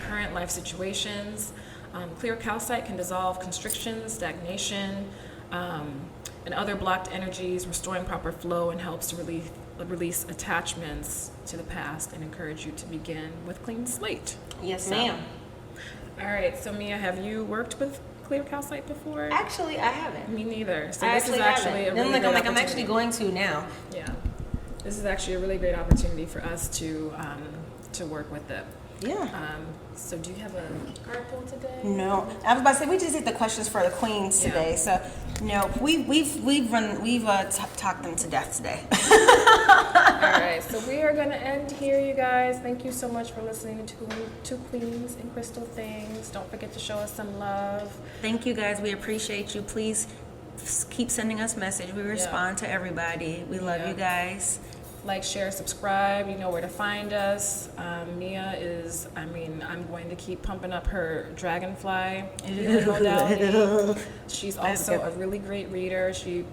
current life situations. Clear calcite can dissolve constrictions, stagnation, and other blocked energies, restoring proper flow, and helps to release attachments to the past and encourage you to begin with clean slate. Yes, ma'am. All right, so Mia, have you worked with clear calcite before? Actually, I haven't. Me neither. So I this is actually a really great I'm opportunity. actually going to now. Yeah, this is actually a really great opportunity for us to work with it. Yeah. So do you have a card pull today? No, I was about to say we just did the questions for the queens today. So no, we've talked them to death today. All right, so we are going to end here, you guys. Thank you so much for listening to Queens and Crystal Things. Don't forget to show us some love. Thank you, guys. We appreciate you. Please keep sending us message. We respond to everybody. We love you guys. Like, share, subscribe. You know where to find us. Mia is, I'm going to keep pumping up her dragonfly modality. She's also a really great reader. She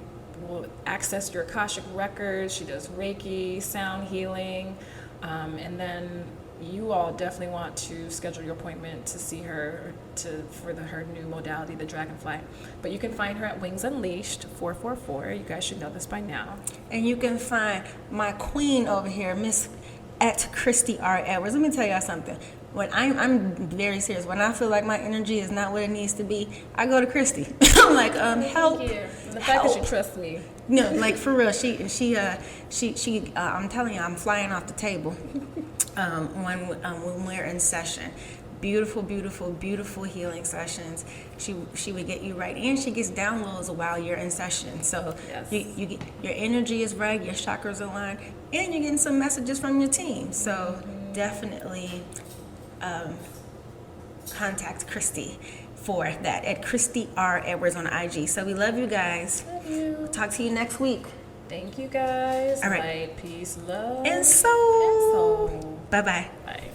will access your Akashic records. She does Reiki, sound healing. And then you all definitely want to schedule your appointment to see her for her new modality, the dragonfly. But you can find her at Wings Unleashed 444. You guys should know this by now. And you can find my queen over here, Miss at Christie R. Edwards. Let me tell y'all something. When I'm very serious. When I feel like my energy is not what it needs to be, I go to Christy. I'm like, help. Thank you. And the fact that you trust me. No, like for real. She I'm telling you, I'm flying off the table. When we're in session. Beautiful, beautiful, beautiful healing sessions. She would get you right, and she gets downloads while you're in session. So you get, your energy is right, your chakras align, and you're getting some messages from your team. So definitely contact Christy for that at Christie R. Edwards on IG. So we love you guys. Love you. We'll talk to you next week. Thank you guys. All right. Light, peace, love, And soul. soul. Bye-bye. Bye.